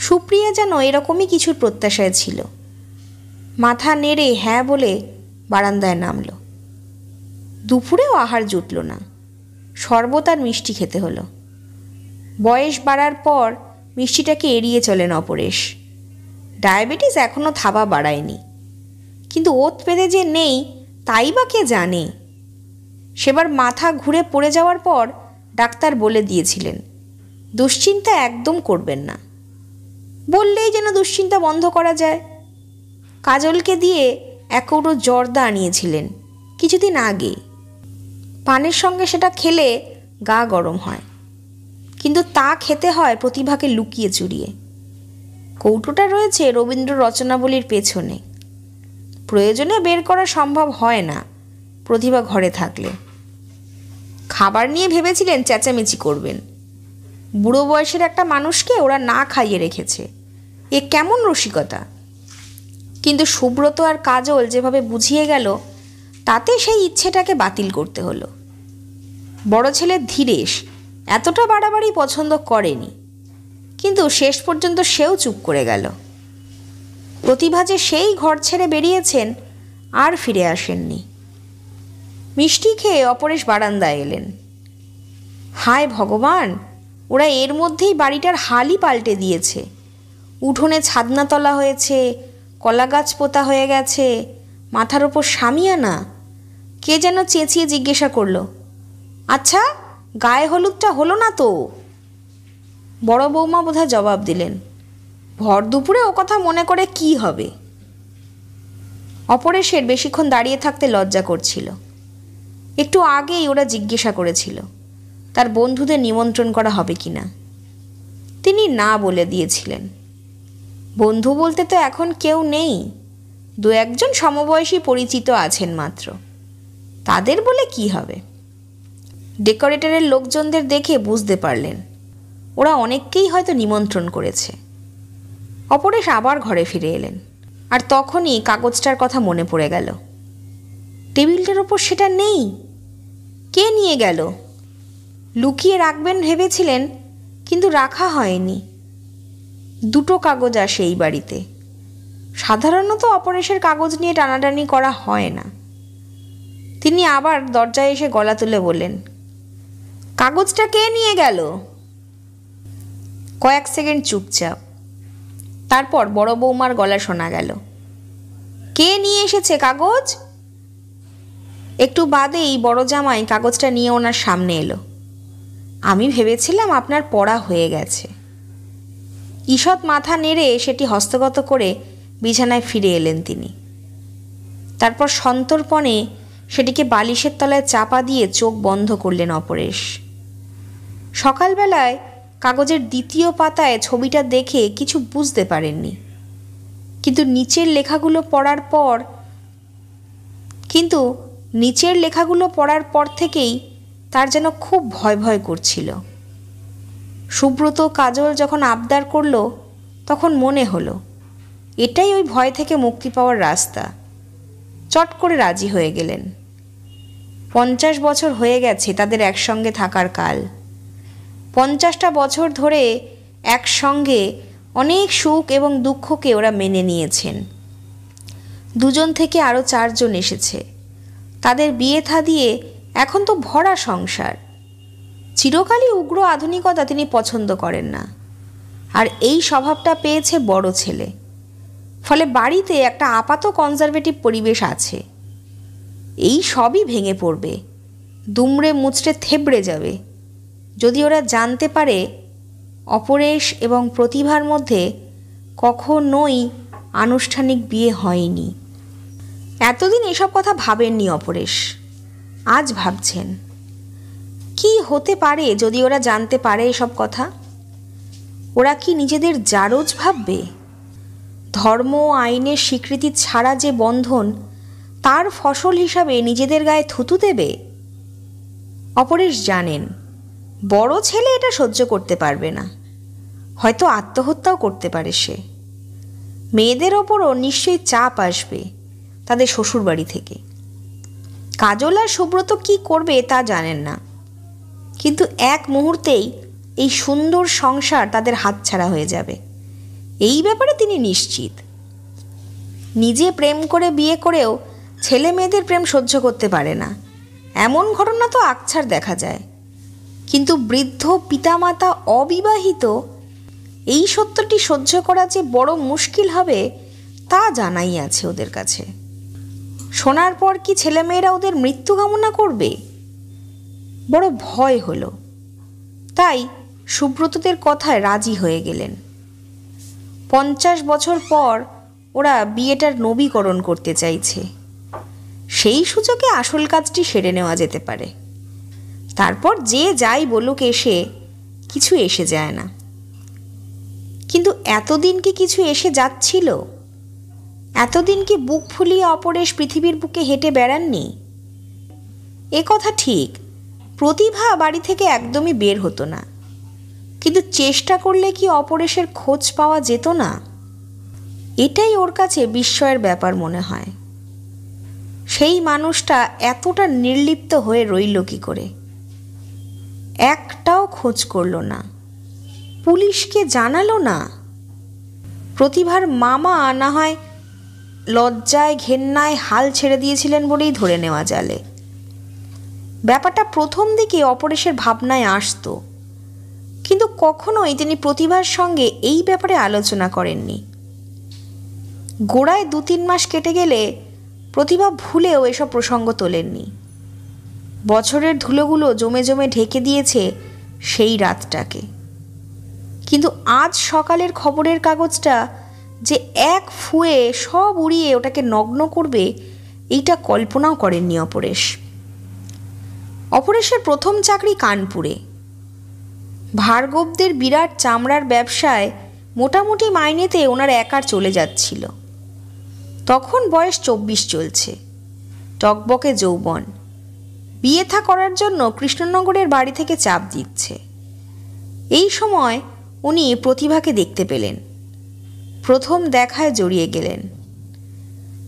S1: সুপ্রিয়া যেন এরকমই কিছুর প্রত্যাশায় ছিল। মাথা নেড়ে হ্যাঁ বলে বারান্দায় নামল। দুপুরেও আহার জুটল না। শরবত আর মিষ্টি খেতে হলো। বয়স বাড়ার পর মিষ্টিটাকে এড়িয়ে চলেন অপরেশ। ডায়াবেটিস এখনও থাবা বাড়ায়নি, কিন্তু ওত পেতে যে নেই তাই বা কে জানে। সেবার মাথা ঘুরে পড়ে যাওয়ার পর ডাক্তার বলে দিয়েছিলেন, দুশ্চিন্তা একদম করবেন না। বললেই যেন দুশ্চিন্তা বন্ধ করা যায়। কাজলকে দিয়ে এক কৌটো জর্দা আনিয়েছিলেন কিছুদিন আগে। পানের সঙ্গে সেটা খেলে গা গরম হয়, কিন্তু তা খেতে হয় প্রতিভাকে লুকিয়ে চুরিয়ে। কৌটোটা রয়েছে রবীন্দ্র রচনাবলীর পেছনে। প্রয়োজনে বের করা সম্ভব হয় না প্রতিভা ঘরে থাকলে। খাবার নিয়ে ভেবেছিলেন চেঁচামেচি করবেন। বুড়ো বয়সের একটা মানুষকে ওরা না খাইয়ে রেখেছে, এ কেমন রসিকতা। কিন্তু সুব্রত আর কাজল যেভাবে বুঝিয়ে গেল, তাতে সেই ইচ্ছেটাকে বাতিল করতে হলো। বড় ছেলে ধীরেশ এতটা বাড়াবাড়ি পছন্দ করেনি, কিন্তু শেষ পর্যন্ত সেও চুপ করে গেল। প্রতিভা যে সেই ঘর ছেড়ে বেরিয়েছেন আর ফিরে আসেননি। মিষ্টি খেয়ে অপরেশ বারান্দায় এলেন। হায় ভগবান, ওরা এর মধ্যেই বাড়িটার হালই পাল্টে দিয়েছে। উঠোনে ছাদনা তলা হয়েছে, কলা গাছ পোতা হয়ে গেছে, মাথার ওপর শামিয়ানা। কে যেন চেঁচিয়ে জিজ্ঞাসা করলো, আচ্ছা গায়ে হলুদটা হলো না তো? বড় বৌমা বোধহয় জবাব দিলেন, ভর দুপুরে ও কথা মনে করে কি হবে। অপরেশের বেশিক্ষণ দাঁড়িয়ে থাকতে লজ্জা করছিল। একটু আগেই ওরা জিজ্ঞাসা করেছিল তার বন্ধুদের নিমন্ত্রণ করা হবে কিনা। তিনি না বলে দিয়েছিলেন। বন্ধু বলতে তো এখন কেউ নেই, দু একজন সমবয়সী পরিচিত আছেন মাত্র। তাদের বলে কি হবে? ডেকোরেটরের লোকজনদের দেখে বুঝতে পারলেন ওরা অনেককেই হয়তো নিমন্ত্রণ করেছে। অপরেশ আবার ঘরে ফিরে এলেন, আর তখনই কাগজটার কথা মনে পড়ে গেল। টেবিলটার ওপর সেটা নেই। কে নিয়ে গেল? লুকিয়ে রাখবেন ভেবেছিলেন, কিন্তু রাখা হয়নি। দুটো কাগজ আসে এই বাড়িতে। সাধারণত অপরেশের কাগজ নিয়ে টানাটানি করা হয় না। তিনি আবার দরজায় এসে গলা তুলে বললেন, কাগজটা কে নিয়ে গেল? কয়েক সেকেন্ড চুপচাপ। তারপর বড় বৌমার গলা শোনা গেল, কে নিয়ে এসেছে কাগজ? একটু বাদেই বড় জামাই কাগজটা নিয়ে ওনার সামনে এলো। আমি ভেবেছিলাম আপনার পড়া হয়ে গেছে। ঈষৎ মাথা নেড়ে সেটি হস্তগত করে বিছানায় ফিরে এলেন তিনি। তারপর সন্তর্পণে সেটিকে বালিশের তলায় চাপা দিয়ে চোখ বন্ধ করলেন অপরেশ। সকালবেলায় কাগজের দ্বিতীয় পাতায় ছবিটা দেখে কিছু বুঝতে পারেননি, কিন্তু নিচের লেখাগুলো পড়ার পর নিচের লেখাগুলো পড়ার পর থেকেই তার যেন খুব ভয় ভয় করছিল। সুব্রত কাজল যখন আবদার করল তখন মনে হলো এটাই ওই ভয় থেকে মুক্তি পাওয়ার রাস্তা। চট করে রাজি হয়ে গেলেন। 50 বছর হয়ে গেছে তাদের একসঙ্গে থাকার কাল। 50টা বছর ধরে একসঙ্গে অনেক সুখ এবং দুঃখকে ওরা মেনে নিয়েছেন। দুজন থেকে আরও 4 জন এসেছে। তাদের বিয়ে থা দিয়ে এখন তো ভরা সংসার। চিরকালই উগ্র আধুনিকতা তিনি পছন্দ করেন না, আর এই স্বভাবটা পেয়েছে বড় ছেলে। ফলে বাড়িতে একটা আপাত কনজারভেটিভ পরিবেশ আছে। এই সবই ভেঙে পড়বে, দুমড়ে মুচড়ে থেবড়ে যাবে যদি ওরা জানতে পারে অপরেশ এবং প্রতিভার মধ্যে কখনোই আনুষ্ঠানিক বিয়ে হয়নি। এতদিন এসব কথা ভাবেননি অপরেশ, আজ ভাবছেন কি হতে পারে যদি ওরা জানতে পারে এসব কথা। ওরা কি নিজেদের জারজ ভাববে? ধর্ম আইনের স্বীকৃতি ছাড়া যে বন্ধন, তার ফসল হিসাবে নিজেদের গায়ে থুতু দেবে? অপরেশ জানেন বড় ছেলে এটা সহ্য করতে পারবে না, হয়তো আত্মহত্যাও করতে পারে সে। মেয়েদের ওপরও নিশ্চয়ই চাপ আসবে তাদের শ্বশুরবাড়ি থেকে। কাজল আর সুব্রত কী করবে তা জানেন না, কিন্তু এক মুহূর্তেই এই সুন্দর সংসার তাদের হাতছাড়া হয়ে যাবে, এই ব্যাপারে তিনি নিশ্চিত। নিজে প্রেম করে বিয়ে করেও ছেলে মেয়েদের প্রেম সহ্য করতে পারে না, এমন ঘটনা তো আকছার দেখা যায়। কিন্তু বৃদ্ধ পিতামাতা অবিবাহিত, এই সত্যটি সহ্য করা যে বড় মুশকিল হবে তা জানাই আছে ওদের কাছে। শোনার পর কি ছেলেমেয়েরা ওদের মৃত্যু কামনা করবে? বড় ভয় হলো, তাই সুব্রতদের কথায় রাজি হয়ে গেলেন। 50 বছর পর ওরা বিয়েটার নবীকরণ করতে চাইছে। সেই সুযোগে আসল কাজটি সেরে নেওয়া যেতে পারে। তারপর যে যাই বলুক, কিছু এসে যায় না। কিন্তু এতদিন কি কিছু এসে যাচ্ছিল? এতদিন কি বুক ফুলিয়ে অপরেশ পৃথিবীর বুকে হেঁটে বেড়াননি? এ কথা ঠিক, প্রতিভা বাড়ি থেকে একদমই বের হতো না, কিন্তু চেষ্টা করলে কি অপরেশের খোঁজ পাওয়া যেত না? এটাই ওর কাছে বিস্ময়ের ব্যাপার মনে হয়। সেই মানুষটা এতটা নির্লিপ্ত হয়ে রইল কি করে? একটাও খোঁজ করল না, পুলিশকে জানালো না। প্রতিভার মামা না হয় লজ্জায় ঘেন্নায় হাল ছেড়ে দিয়েছিলেন বলেই ধরে নেওয়া যাবে। ব্যাপারটা প্রথম দিকে অপরেশের ভাবনায় আসতো, কিন্তু কখনোই তিনি প্রতিভার সঙ্গে এই ব্যাপারে আলোচনা করেননি। গোড়ায় 2-3 মাস কেটে গেলে প্রতিভা ভুলেও এসব প্রসঙ্গ তোলেননি। বছরের ধুলোগুলো জমে জমে ঢেকে দিয়েছে সেই রাতটাকে। কিন্তু আজ সকালের খবরের কাগজটা যে এক ফুয়ে সব উড়িয়ে ওটাকে নগ্ন করবে, এইটা কল্পনাও করেননি অপরেশ। অপরেশের প্রথম চাকরি কানপুরে। ভার্গবদের বিরাট চামড়ার ব্যবসায় মোটামুটি মাইনেতে ওনার একার চলে যাচ্ছিল। তখন বয়স 24 চলছে, টকবকে যৌবন। বিয়ে থা করার জন্য কৃষ্ণনগরের বাড়ি থেকে চাপ দিচ্ছে। এই সময় উনি প্রতিভাকে দেখতে পেলেন। প্রথম দেখায় জড়িয়ে গেলেন।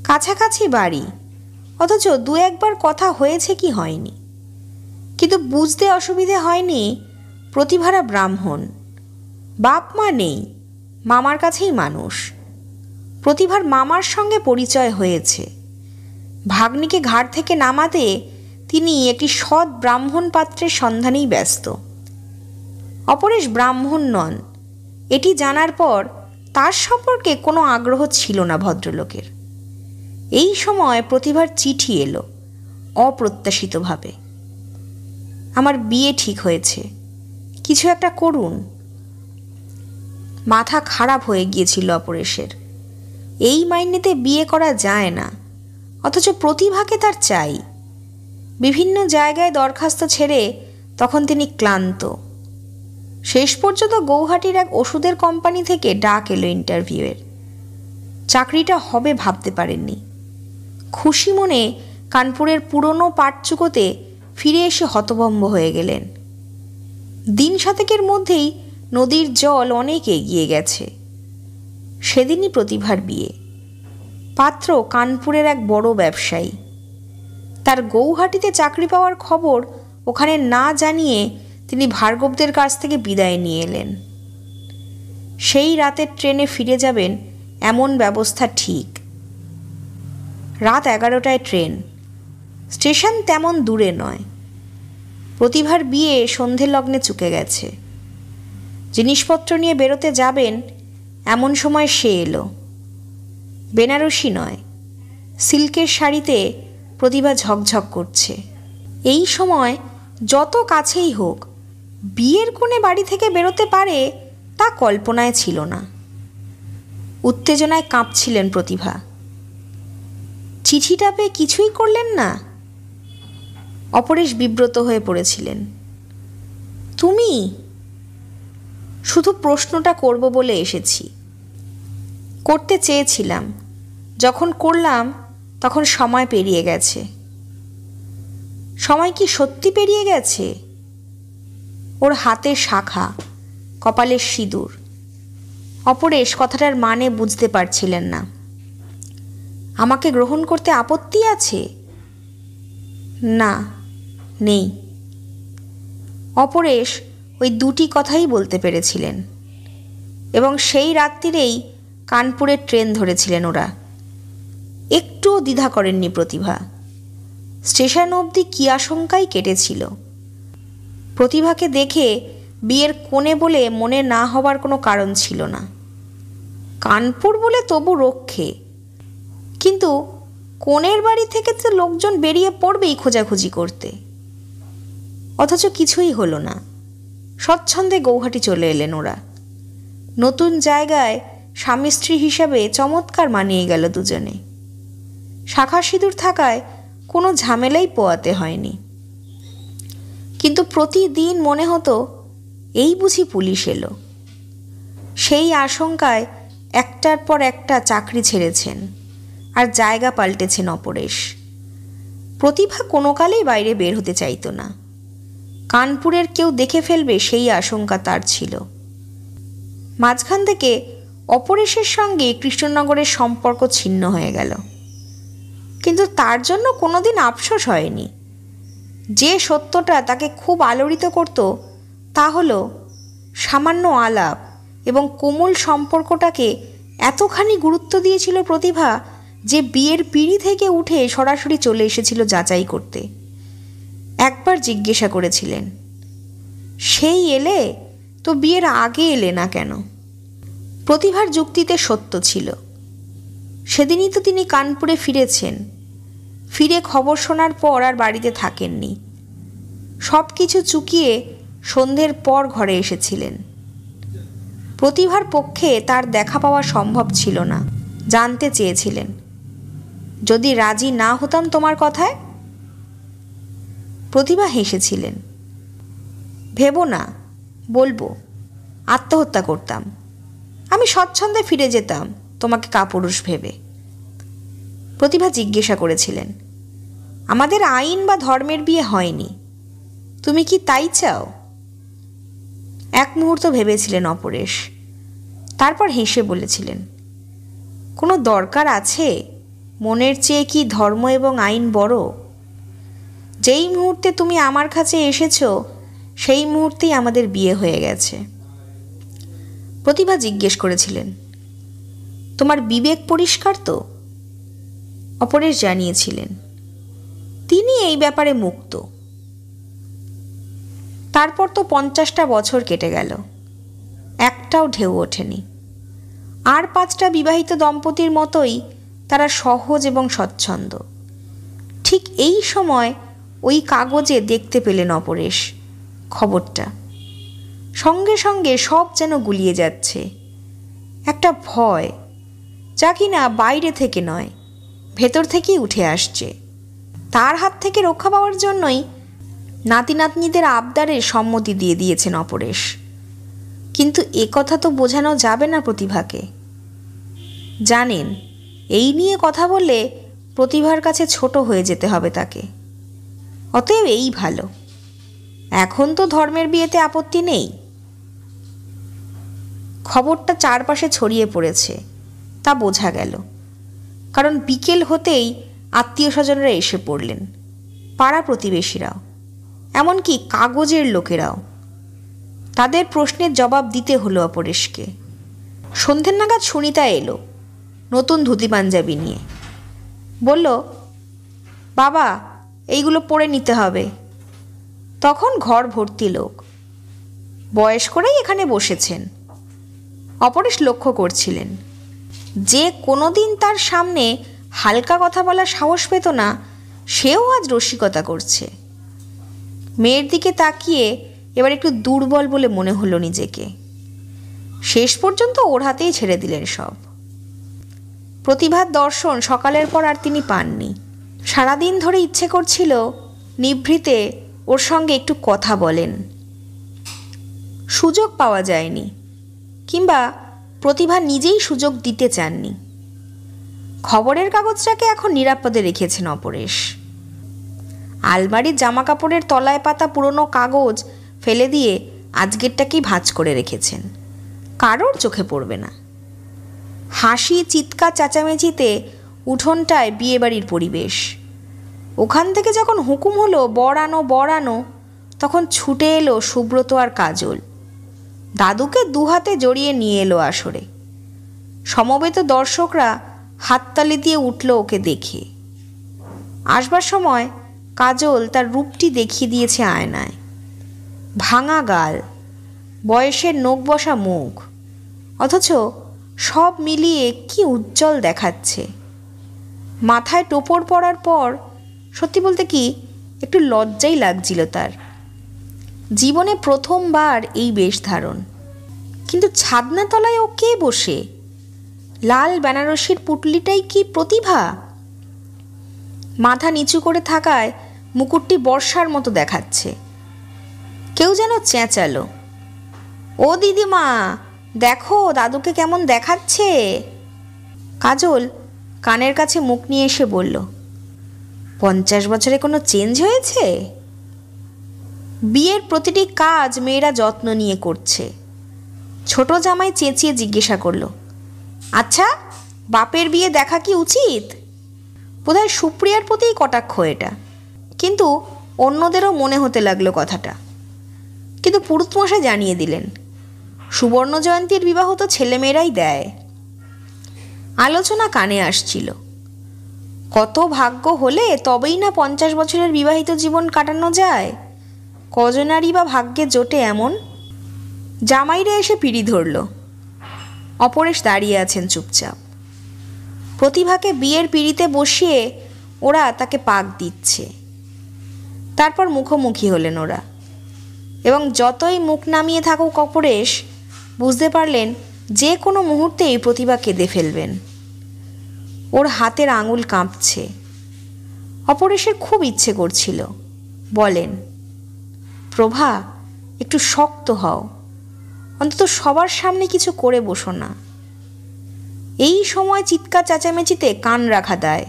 S1: কাছাকাছি বাড়ি, অথচ 2-1 বার কথা হয়েছে কি হয়নি। কিন্তু বুঝতে অসুবিধে হয়নি প্রতিভারা ব্রাহ্মণ, বাপ মা নেই, মামার কাছেই মানুষ। প্রতিভার মামার সঙ্গে পরিচয় হয়েছে। ভাগ্নিকে ঘাট থেকে নামাতে তিনি একটি সৎ ব্রাহ্মণ পাত্রের সন্ধানেই ব্যস্ত। অপরেশ ব্রাহ্মণ নন, এটি জানার পর তার সম্পর্কে কোনো আগ্রহ ছিল না ভদ্রলোকের। এই সময় প্রতিভার চিঠি এলো অপ্রত্যাশিতভাবে। আমার বিয়ে ঠিক হয়েছে, কিছু একটা করুন। মাথা খারাপ হয়ে গিয়েছিল অপরেশের। এই মাইনেতে বিয়ে করা যায় না, অথচ প্রতিভাকে তার চাই। বিভিন্ন জায়গায় দরখাস্ত ছেড়ে তখন তিনি ক্লান্ত। শেষ পর্যন্ত গৌহাটির এক ওষুধের কোম্পানি থেকে ডাক এলো ইন্টারভিউয়ের। চাকরিটা হবে ভাবতে পারেননি। খুশি মনে কানপুরের পুরনো পাটচুকোতে ফিরে এসে হতভম্ব হয়ে গেলেন। দিন সাতেকের মধ্যেই নদীর জল অনেক এগিয়ে গেছে। সেদিনই প্রতিভার বিয়ে। পাত্র কানপুরের এক বড় ব্যবসায়ী। তার গৌহাটিতে চাকরি পাওয়ার খবর ওখানে না জানিয়ে তিনি ভার্গবদের কাছ থেকে বিদায় নিয়ে এলেন। সেই রাতের ট্রেনে ফিরে যাবেন এমন ব্যবস্থা ঠিক। রাত 11টায় ট্রেন। স্টেশন তেমন দূরে নয়। প্রতিভার বিয়ে সন্ধে লগ্নে চুকে গেছে। জিনিসপত্র নিয়ে বেরোতে যাবেন এমন সময় সে এলো। বেনারসি নয়, সিল্কের শাড়িতে প্রতিভা ঝকঝক করছে। এই সময় যত কাছেই হোক বিয়ের কোণে বাড়ি থেকে বেরোতে পারে তা কল্পনায় ছিল না। উত্তেজনায় কাঁপছিলেন প্রতিভা। চিঠিটা পেয়ে কিছুই করলেন না? অপরেশ বিব্রত হয়ে পড়েছিলেন। তুমি? শুধু প্রশ্নটা করব বলে এসেছি। করতে চেয়েছিলাম, যখন করলাম তখন সময় পেরিয়ে গেছে। সময় কি সত্যি পেরিয়ে গেছে? ওর হাতে শাখা, কপালের সিঁদুর। অপরেশ কথাটার মানে বুঝতে পারছিলেন না। আমাকে গ্রহণ করতে আপত্তি আছে? না, নেই। অপরেশ ওই দুটি কথাই বলতে পেরেছিলেন এবং সেই রাত্রিরেই কানপুরের ট্রেন ধরেছিলেন ওরা। একটুও দ্বিধা করেননি প্রতিভা। স্টেশন অবধি কী আশঙ্কাই কেটেছিল। প্রতিভাকে দেখে বিয়ের কোণে বলে মনে না হবার কোনো কারণ ছিল না। কানপুর বলে তবু রক্ষে, কিন্তু কোণের বাড়ি থেকে তো লোকজন বেরিয়ে পড়বেই খোঁজাখুঁজি করতে। অথচ কিছুই হলো না। স্বচ্ছন্দে গৌহাটি চলে এলেন ওরা। নতুন জায়গায় স্বামী স্ত্রী হিসাবে চমৎকার মানিয়ে গেল দুজনে। শাখা সিঁদুর থাকায় কোনো ঝামেলাই পোয়াতে হয়নি। কিন্তু প্রতিদিন মনে হতো এই বুঝি পুলিশ এলো। সেই আশঙ্কায় একটার পর একটা চাকরি ছেড়েছেন আর জায়গা পাল্টেছেন অপরেশ। প্রতিভা কোনো কালেই বাইরে বের হতে চাইতো না। কানপুরের কেউ দেখে ফেলবে সেই আশঙ্কা তার ছিল। মাঝখান থেকে অপরেশের সঙ্গে কৃষ্ণনগরের সম্পর্ক ছিন্ন হয়ে গেল, কিন্তু তার জন্য কোনোদিন আফসোস হয়নি। যে সত্যটা তাকে খুব আলোড়িত করত তা হলো সামান্য আলাপ এবং কোমল সম্পর্কটাকে এতখানি গুরুত্ব দিয়েছিল প্রতিভা যে বিয়ের পিঁড়ি থেকে উঠে সরাসরি চলে এসেছিল যাচাই করতে। একবার জিজ্ঞাসা করেছিলেন, সেই এলে তো বিয়ের আগে এলে না কেন? প্রতিভার যুক্তিতে সত্য ছিল। সেদিনই তো তিনি কানপুরে ফিরেছেন। ফিরে খবর শোনার পর আর বাড়িতে থাকেননি। সব কিছু চুকিয়ে সন্ধ্যের পর ঘরে এসেছিলেন। প্রতিভার পক্ষে তার দেখা পাওয়া সম্ভব ছিল না। জানতে চেয়েছিলেন, যদি রাজি না হতাম তোমার কথায়? প্রতিভা হেসেছিলেন। ভেবো না, বলবো, আত্মহত্যা করতাম। আমি স্বচ্ছন্দে ফিরে যেতাম তোমাকে কাপুরুষ ভেবে। প্রতিভা জিজ্ঞাসা করেছিলেন, আমাদের আইন বা ধর্মের বিয়ে হয়নি, তুমি কি তাই চাও? এক মুহূর্ত ভেবেছিলেন অপরেশ, তারপর হেসে বলেছিলেন, কোনো দরকার আছে? মনের চেয়ে কি ধর্ম এবং আইন বড়? যেই মুহূর্তে তুমি আমার কাছে এসেছো সেই মুহূর্তেই আমাদের বিয়ে হয়ে গেছে। প্রতিভা জিজ্ঞেস করেছিলেন, তোমার বিবেক পরিষ্কার তো? অপরেশ জানিয়েছিলেন, তিনি এই ব্যাপারে মুক্ত। তারপর তো 50টা বছর কেটে গেল, একটাও ঢেউ ওঠেনি। আর 5টা বিবাহিত দম্পতির মতোই তারা সহজ এবং স্বচ্ছন্দ। ঠিক এই সময় ওই কাগজে দেখতে পেলেন অপরেশ খবরটা। সঙ্গে সঙ্গে সব যেন গুলিয়ে যাচ্ছে। একটা ভয়, যা কিনা বাইরে থেকে নয়, ভেতর থেকেই উঠে আসছে। তার হাত থেকে রক্ষা পাওয়ার জন্যই নাতি নাতনিদের আবদারে সম্মতি দিয়ে দিয়েছেন অপরেশ। কিন্তু এ কথা তো বোঝানো যাবে না প্রতিভাকে। জানেন, এই নিয়ে কথা বললে প্রতিভার কাছে ছোট হয়ে যেতে হবে তাকে। অতএব এই ভালো, এখন তো ধর্মের বিয়েতে আপত্তি নেই। খবরটা চারপাশে ছড়িয়ে পড়েছে তা বোঝা গেল, কারণ বিকেল হতেই আত্মীয় স্বজনরা এসে পড়লেন, পাড়া প্রতিবেশীরাও, এমনকি কাগজের লোকেরাও। তাদের প্রশ্নের জবাব দিতে হলো অপরেশকে। সন্ধ্যের নাগাদ সুনিতা এলো নতুন ধুতি পাঞ্জাবি নিয়ে। বলল, বাবা এইগুলো পরে নিতে হবে। তখন ঘর ভর্তি লোক, বয়স্করাই এখানে বসেছেন। অপরেশ লক্ষ্য করছিলেন, যে কোনো দিন তার সামনে হালকা কথা বলার সাহস পেত না, সেও আজ রসিকতা করছে। মেয়ের দিকে তাকিয়ে এবার একটু দুর্বল বলে মনে হলো নিজেকে। শেষ পর্যন্ত ওর হাতেই ছেড়ে দিলেন সব। প্রতিভার দর্শন সকালের পর আর তিনি পাননি। সারাদিন ধরে ইচ্ছে করছিল নিভৃতে ওর সঙ্গে একটু কথা বলেন, সুযোগ পাওয়া যায়নি, কিংবা প্রতিভা নিজেই সুযোগ দিতে চাননি। খবরের কাগজটাকে এখন নিরাপদে রেখেছেন অপরেশ। আলমারির জামা কাপড়ের তলায় পাতা পুরনো কাগজ ফেলে দিয়ে আজকেরটাকেই ভাঁজ করে রেখেছেন, কারোর চোখে পড়বে না। হাসি, চিৎকার, চেঁচামেচিতে উঠোনটায় বিয়েবাড়ির পরিবেশ। ওখান থেকে যখন হুকুম হলো বর আনো বর আনো, তখন ছুটে এলো সুব্রত আর কাজল। দাদুকে দুহাতে জড়িয়ে নিয়ে এলো আসরে। সমবেত দর্শকরা হাততালি দিয়ে উঠল ওকে দেখে। আসবার সময় কাজল তার রূপটি দেখিয়ে দিয়েছে আয়নায়। ভাঙা গাল, বয়সের নোক বসা মুখ, অথচ সব মিলিয়ে কি উজ্জ্বল দেখাচ্ছে। মাথায় টোপর পড়ার পর সত্যি বলতে কি একটু লজ্জাই লাগছিল তার। জীবনে প্রথমবার এই বেশ ধারণ। কিন্তু ছাদনাতলায় ও কে বসে? লাল বেনারসির পুটলিটাই কি প্রতিভা? মাথা নিচু করে থাকায় মুকুটটি বর্ষার মতো দেখাচ্ছে। কেউ যেন চেঁচালো, ও দিদিমা দেখো দাদুকে কেমন দেখাচ্ছে। কাজল কানের কাছে মুখ নিয়ে এসে বলল, 50 বছরে কোনো চেঞ্জ হয়েছে? বিয়ের প্রতিটি কাজ মেয়েরা যত্ন নিয়ে করছে। ছোট জামাই চেঁচিয়ে জিজ্ঞাসা করল, আচ্ছা বাপের বিয়ে দেখা কি উচিত? বোধহয় সুপ্রিয়ার প্রতিই কটাক্ষ এটা, কিন্তু অন্যদেরও মনে হতে লাগলো কথাটা। কিন্তু পুরুতমশাই জানিয়ে দিলেন, সুবর্ণ জয়ন্তীর বিবাহ তো ছেলেমেয়েরাই দেয়। আলোচনা কানে আসছিল, কত ভাগ্য হলে তবেই না 50 বছরের বিবাহিত জীবন কাটানো যায়। কজনারই বা ভাগ্যে জোটে এমন। জামাইরা এসে পিড়ি ধরল। অপরেশ দাঁড়িয়ে আছেন চুপচাপ। প্রতিভাকে বিয়ের পিড়িতে বসিয়ে ওরা তাকে পাক দিচ্ছে। তারপর মুখোমুখি হলেন ওরা, এবং যতই মুখ নামিয়ে থাকুক অপরেশ বুঝতে পারলেন যে কোনো মুহূর্তেই প্রতিভা কেঁদে ফেলবেন। ওর হাতের আঙুল কাঁপছে। অপরেশের খুব ইচ্ছে করছিল বলেন, প্রভা একটু শক্ত হও, অন্তত সবার সামনে কিছু করে বসো না। এই সময় চিৎকার চেঁচামেচিতে কান রাখা দায়।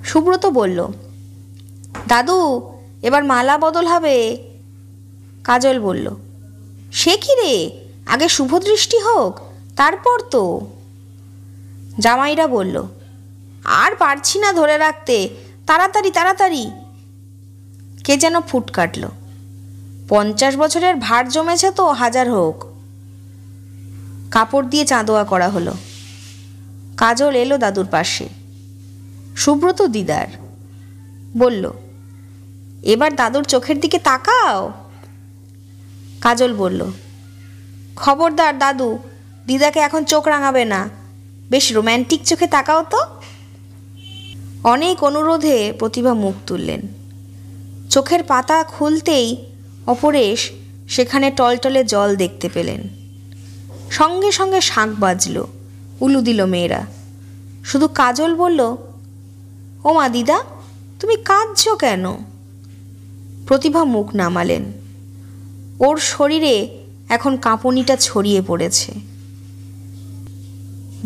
S1: সুব্রত বলল, দাদু এবার মালা বদল হবে। কাজল বলল, সে কি রে, আগে শুভদৃষ্টি হোক তারপর তো। জামাইরা বলল, আর পারছি না ধরে রাখতে, তাড়াতাড়ি তাড়াতাড়ি। কে যেন ফুট কাটল, 50 বছরের ভার জমেছে তো হাজার হোক। কাপড় দিয়ে চাঁদোয়া করা হলো। কাজল এলো দাদুর পাশে। সুব্রত দিদার বলল, এবার দাদুর চোখের দিকে তাকাও। কাজল বলল, খবরদার দাদু, দিদাকে এখন চোখ রাঙাবে না, বেশ রোম্যান্টিক চোখে তাকাও তো। অনেক অনুরোধে প্রতিভা মুখ তুললেন। চোখের পাতা খুলতেই অপরেশ সেখানে টলটলে জল দেখতে পেলেন। সঙ্গে সঙ্গে শাঁখ বাজল, উলু দিল মেয়েরা। শুধু কাজল বলল, ও মা দিদা তুমি কাঁদছ কেন? প্রতিভা মুখ নামালেন। ওর শরীরে এখন কাঁপুনিটা ছড়িয়ে পড়েছে।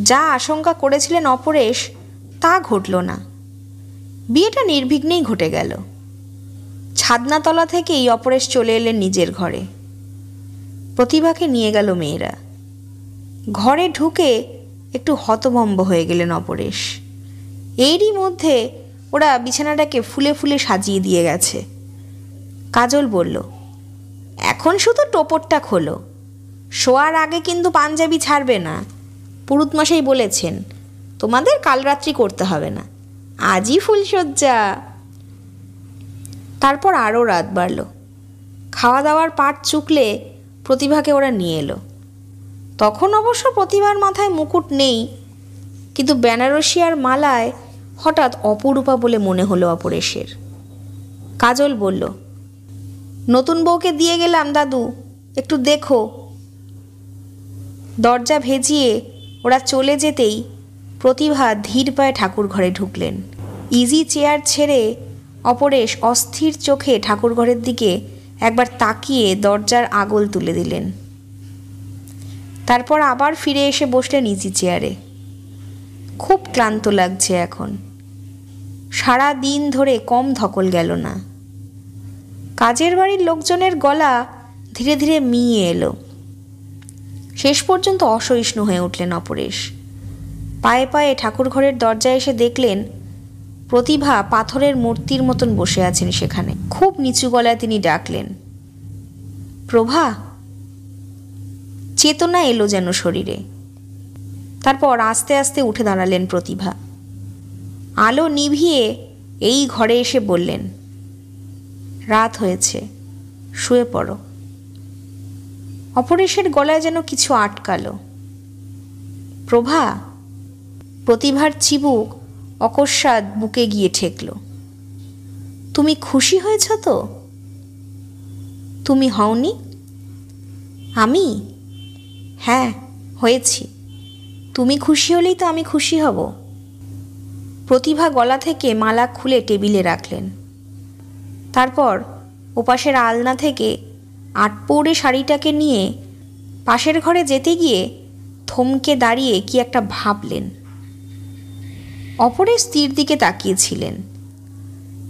S1: যা আশঙ্কা করেছিলেন অপরেশ তা ঘটল না। বিয়েটা নির্বিঘ্নেই ঘটে গেল। ছাদনাতলা থেকেই অপরেশ চলে এলেন নিজের ঘরে। প্রতিভাকে নিয়ে গেল মেয়েরা। ঘরে ঢুকে একটু হতভম্ব হয়ে গেলেন অপরেশ। এরই মধ্যে ওরা বিছানাটাকে ফুলে ফুলে সাজিয়ে দিয়ে গেছে। কাজল বলল, এখন শুধু টোপরটা খোলো, শোয়ার আগে কিন্তু পাঞ্জাবি ছাড়বে না। পুরুতমশাই বলেছেন তোমাদের কাল রাত্রি করতে হবে না, আজই ফুলশয্যা। তারপর আরও রাত বাড়ল। খাওয়া দাওয়ার পাট চুকলে প্রতিভাকে ওরা নিয়ে এলো। তখন অবশ্য প্রতিভার মাথায় মুকুট নেই, কিন্তু বেনারসি আর মালায় হঠাৎ অপরূপা বলে মনে হলো অপরেশের। কাজল বলল, নতুন বউকে দিয়ে গেলাম দাদু, একটু দেখো। দরজা ভেজিয়ে ওরা চলে যেতেই প্রতিভা ধীর পায়ে ঠাকুর ঘরে ঢুকলেন। ইজি চেয়ার ছেড়ে অপরেশ অস্থির চোখে ঠাকুর ঘরের দিকে একবার তাকিয়ে দরজার আগল তুলে দিলেন। তারপর আবার ফিরে এসে বসলেন ইজি চেয়ারে। খুব ক্লান্ত লাগছে এখন, সারা দিন ধরে কম ধকল গেল না। কাজের বাড়ির লোকজনের গলা ধীরে ধীরে মিয়ে এলো। শেষ পর্যন্ত অসহিষ্ণু হয়ে উঠলেন অপরেশ। পায়ে পায়ে ঠাকুর ঘরের দরজায় এসে দেখলেন প্রতিভা পাথরের মূর্তির মতন বসে আছেন সেখানে। খুব নিচু গলায় তিনি ডাকলেন, প্রভা। চেতনা এলো যেন শরীরে। তারপর আস্তে আস্তে উঠে দাঁড়ালেন প্রতিভা। আলো নিভিয়ে এই ঘরে এসে বললেন, রাত হয়েছে, শুয়ে পড়ো। অপরেশের গলায় যেন কিছু আটকালো। প্রভা। প্রতিভার চিবুক অকস্মাৎ বুকে গিয়ে ঠেকল। তুমি খুশি হয়েছ তো? তুমি হওনি? আমি? হ্যাঁ, হয়েছি। তুমি খুশি হলেই তো আমি খুশি হব। প্রতিভা গলা থেকে মালা খুলে টেবিলে রাখলেন। তারপর ওপাশের আলনা থেকে আটপৌরে শাড়িটাকে নিয়ে পাশের ঘরে যেতে গিয়ে থমকে দাঁড়িয়ে কি একটা ভাবলেন। অপরের স্ত্রীর দিকে তাকিয়েছিলেন।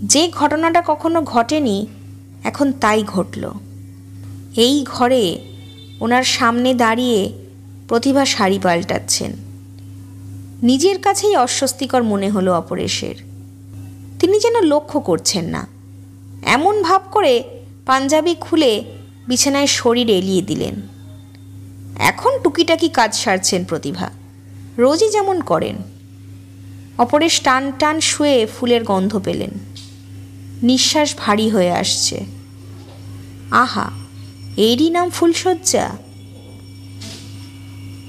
S1: যে ঘটনাটা কখনো ঘটেনি এখন তাই ঘটল। এই ঘরে ওনার সামনে দাঁড়িয়ে প্রতিভা শাড়ি পাল্টাচ্ছেন। নিজের কাছেই অস্বস্তিকর মনে হলো অপরেশের। তিনি যেন লক্ষ্য করছেন না, এমন ভাব করে পাঞ্জাবি খুলে বিছানায় শরীর এলিয়ে দিলেন। এখন টুকিটাকি কাজ সারছেন প্রতিভা, রোজই যেমন করেন। অপরেশ টান টান শুয়ে ফুলের গন্ধ পেলেন। নিঃশ্বাস ভারী হয়ে আসছে। আহা, এরই নাম ফুলশয্যা।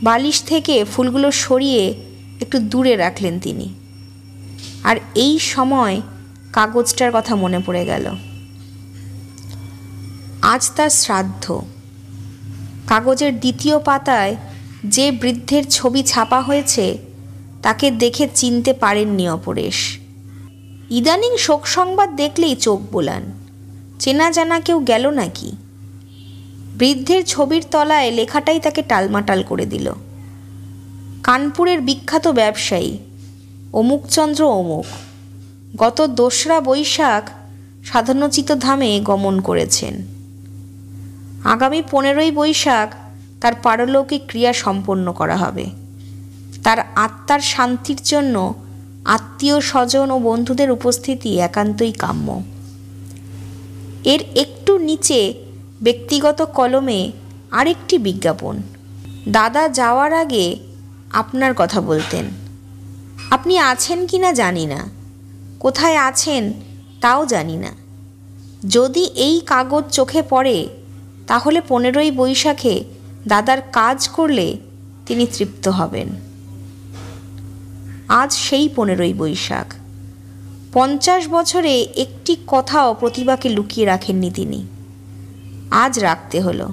S1: বালিশ থেকে ফুলগুলো সরিয়ে একটু দূরে রাখলেন তিনি। আর এই সময় কাগজটার কথা মনে পড়ে গেল। আজ তার শ্রাদ্ধ। কাগজের দ্বিতীয় পাতায় যে বৃদ্ধের ছবি ছাপা হয়েছে তাকে দেখে চিনতে পারেননি অপরেশ। ইদানিং শোক সংবাদ দেখলেই চোখ বোলান, চেনা জানা কেউ গেল নাকি। বৃদ্ধের ছবির তলায় লেখাটাই তাকে টালমাটাল করে দিল। কানপুরের বিখ্যাত ব্যবসায়ী অমুকচন্দ্র অমুক গত 2রা বৈশাখ সাধনোচিত ধামে গমন করেছেন। আগামী 15ই বৈশাখ তার পারলৌকিক ক্রিয়া সম্পন্ন করা হবে। তার আত্মার শান্তির জন্য আত্মীয় স্বজন ও বন্ধুদের উপস্থিতি একান্তই কাম্য। এর একটু নিচে ব্যক্তিগত কলমে আরেকটি বিজ্ঞাপন। দাদা যাওয়ার আগে আপনার কথা বলতেন। আপনি আছেন কি না জানি না, কোথায় আছেন তাও জানি না। যদি এই কাগজ চোখে পড়ে তাহলে 15ই বৈশাখে দাদার কাজ করলে তিনি তৃপ্ত হবেন। আজ সেই 15ই বৈশাখ। 50 বছরে একটি কথাও প্রতিভাকে লুকিয়ে রাখেননি তিনি। আজ রাখতে হলো।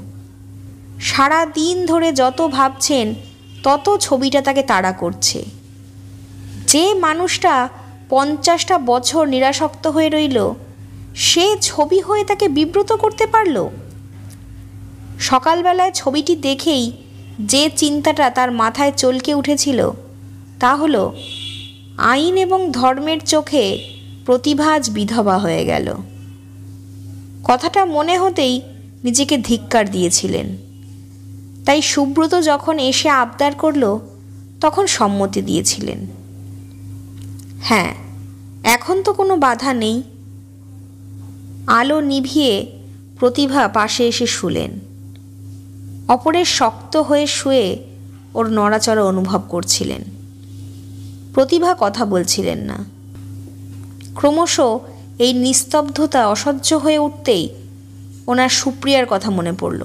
S1: সারা দিন ধরে যত ভাবছেন তত ছবিটা তাকে তাড়া করছে। যে মানুষটা 50টা বছর নিরাসক্ত হয়ে রইল, সে ছবি হয়ে তাকে বিব্রত করতে পারল। সকালবেলায় ছবিটি দেখেই যে চিন্তাটা তার মাথায় চলকে উঠেছিল তা হলো আইন এবং ধর্মের চোখে প্রতিভা আজ বিধবা হয়ে গেল। কথাটা মনে হতেই নিজেকে ধিক্কার দিয়েছিলেন। তাই সুব্রত যখন এসে আবদার করল তখন সম্মতি দিয়েছিলেন। হ্যাঁ, এখন তো কোনো বাধা নেই। আলো নিভিয়ে প্রতিভা পাশে এসে শুলেন। অপরের শক্ত হয়ে শুয়ে ওর নড়াচড়া অনুভব করছিলেন। প্রতিভা কথা বলছিলেন না। ক্রমশ এই নিস্তব্ধতা অসহ্য হয়ে উঠতেই ওনার সুপ্রিয়ার কথা মনে পড়ল।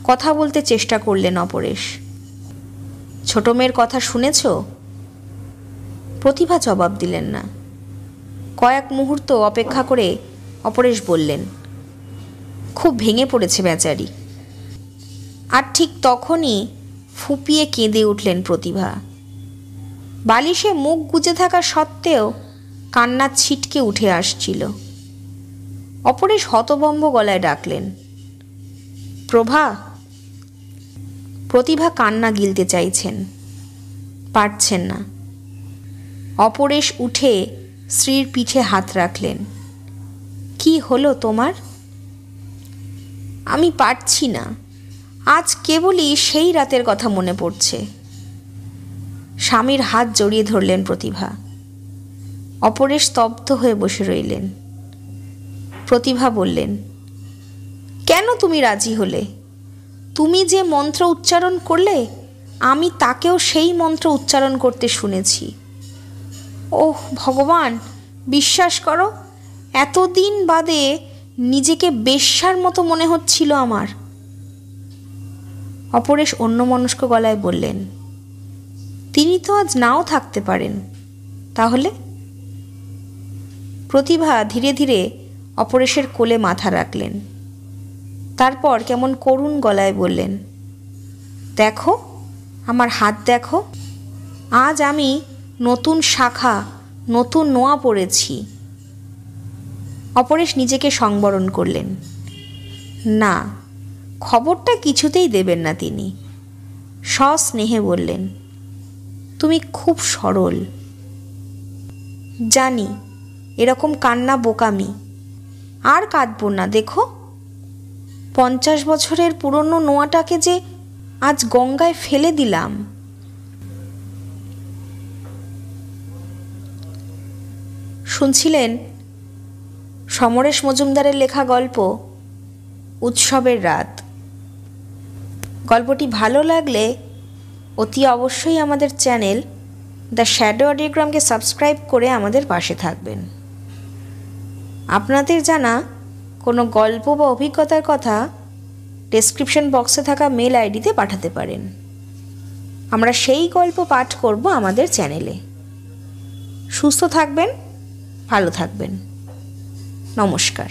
S1: কথা বলতে চেষ্টা করলেন অপরেশ। ছোট মেয়ের কথা শুনেছ? প্রতিভা জবাব দিলেন না। কয়েক মুহূর্ত অপেক্ষা করে অপরেশ বললেন, খুব ভেঙে পড়েছে বেচারি। আর ঠিক তখনই ফুপিয়ে কেঁদে উঠলেন প্রতিভা। বালিশে মুখ গুজে থাকা সত্ত্বেও কান্না ছিটকে উঠে আসছিল। অপরেশ হতভম্ব গলায় ডাকলেন, প্রভা। প্রতিভা কান্না গিলতে চাইছেন, পারছেন না। অপরেশ উঠে স্ত্রীর পিঠে হাত রাখলেন। কি হলো তোমার? আমি পারছি না, আজ কেবলই সেই রাতের কথা মনে পড়ছে। স্বামীর হাত জড়িয়ে ধরলেন প্রতিভা। অপরেশ স্তব্ধ হয়ে বসে রইলেন। প্রতিভা বললেন, কেন তুমি রাজি হলে? তুমি যে মন্ত্র উচ্চারণ করলে আমি তাকেও সেই মন্ত্র উচ্চারণ করতে শুনেছি। ওহ ভগবান, বিশ্বাস করো, এতদিন বাদে নিজেকে বেশ্যার মতো মনে হচ্ছিল আমার। অপরেশ অন্যমনস্ক গলায় বললেন, তিনি তো আজ নাও থাকতে পারেন, তাহলে? প্রতিভা ধীরে ধীরে অপরেশের কোলে মাথা রাখলেন। তারপর কেমন করুণ গলায় বললেন, দেখো আমার হাত দেখো, আজ আমি নতুন শাখা, নতুন নোয়া পড়েছি। অপরেশ নিজেকে সংবরণ করলেন। না, খবরটা কিছুতেই দেবেন না তিনি। সস্নেহে বললেন, তুমি খুব সরল। জানি এরকম কান্না বোকামি, আর কাঁদব না। দেখো 50 বছরের পুরনো নোয়াটাকে যে আজ গঙ্গায় ফেলে দিলাম। শুনছিলেন সমরেশ মজুমদারের লেখা গল্প উৎসবের রাত। গল্পটি ভালো লাগলে অতি অবশ্যই আমাদের চ্যানেল দ্য শ্যাডো অডিওগ্রামকে সাবস্ক্রাইব করে আমাদের পাশে থাকবেন। আপনাদের জানা কোনো গল্প বা অভিজ্ঞতার কথা ডেসক্রিপশন বক্সে থাকা মেল আইডিতে পাঠাতে পারেন। আমরা সেই গল্প পাঠ করব আমাদের চ্যানেলে। সুস্থ থাকবেন, ভালো থাকবেন। নমস্কার।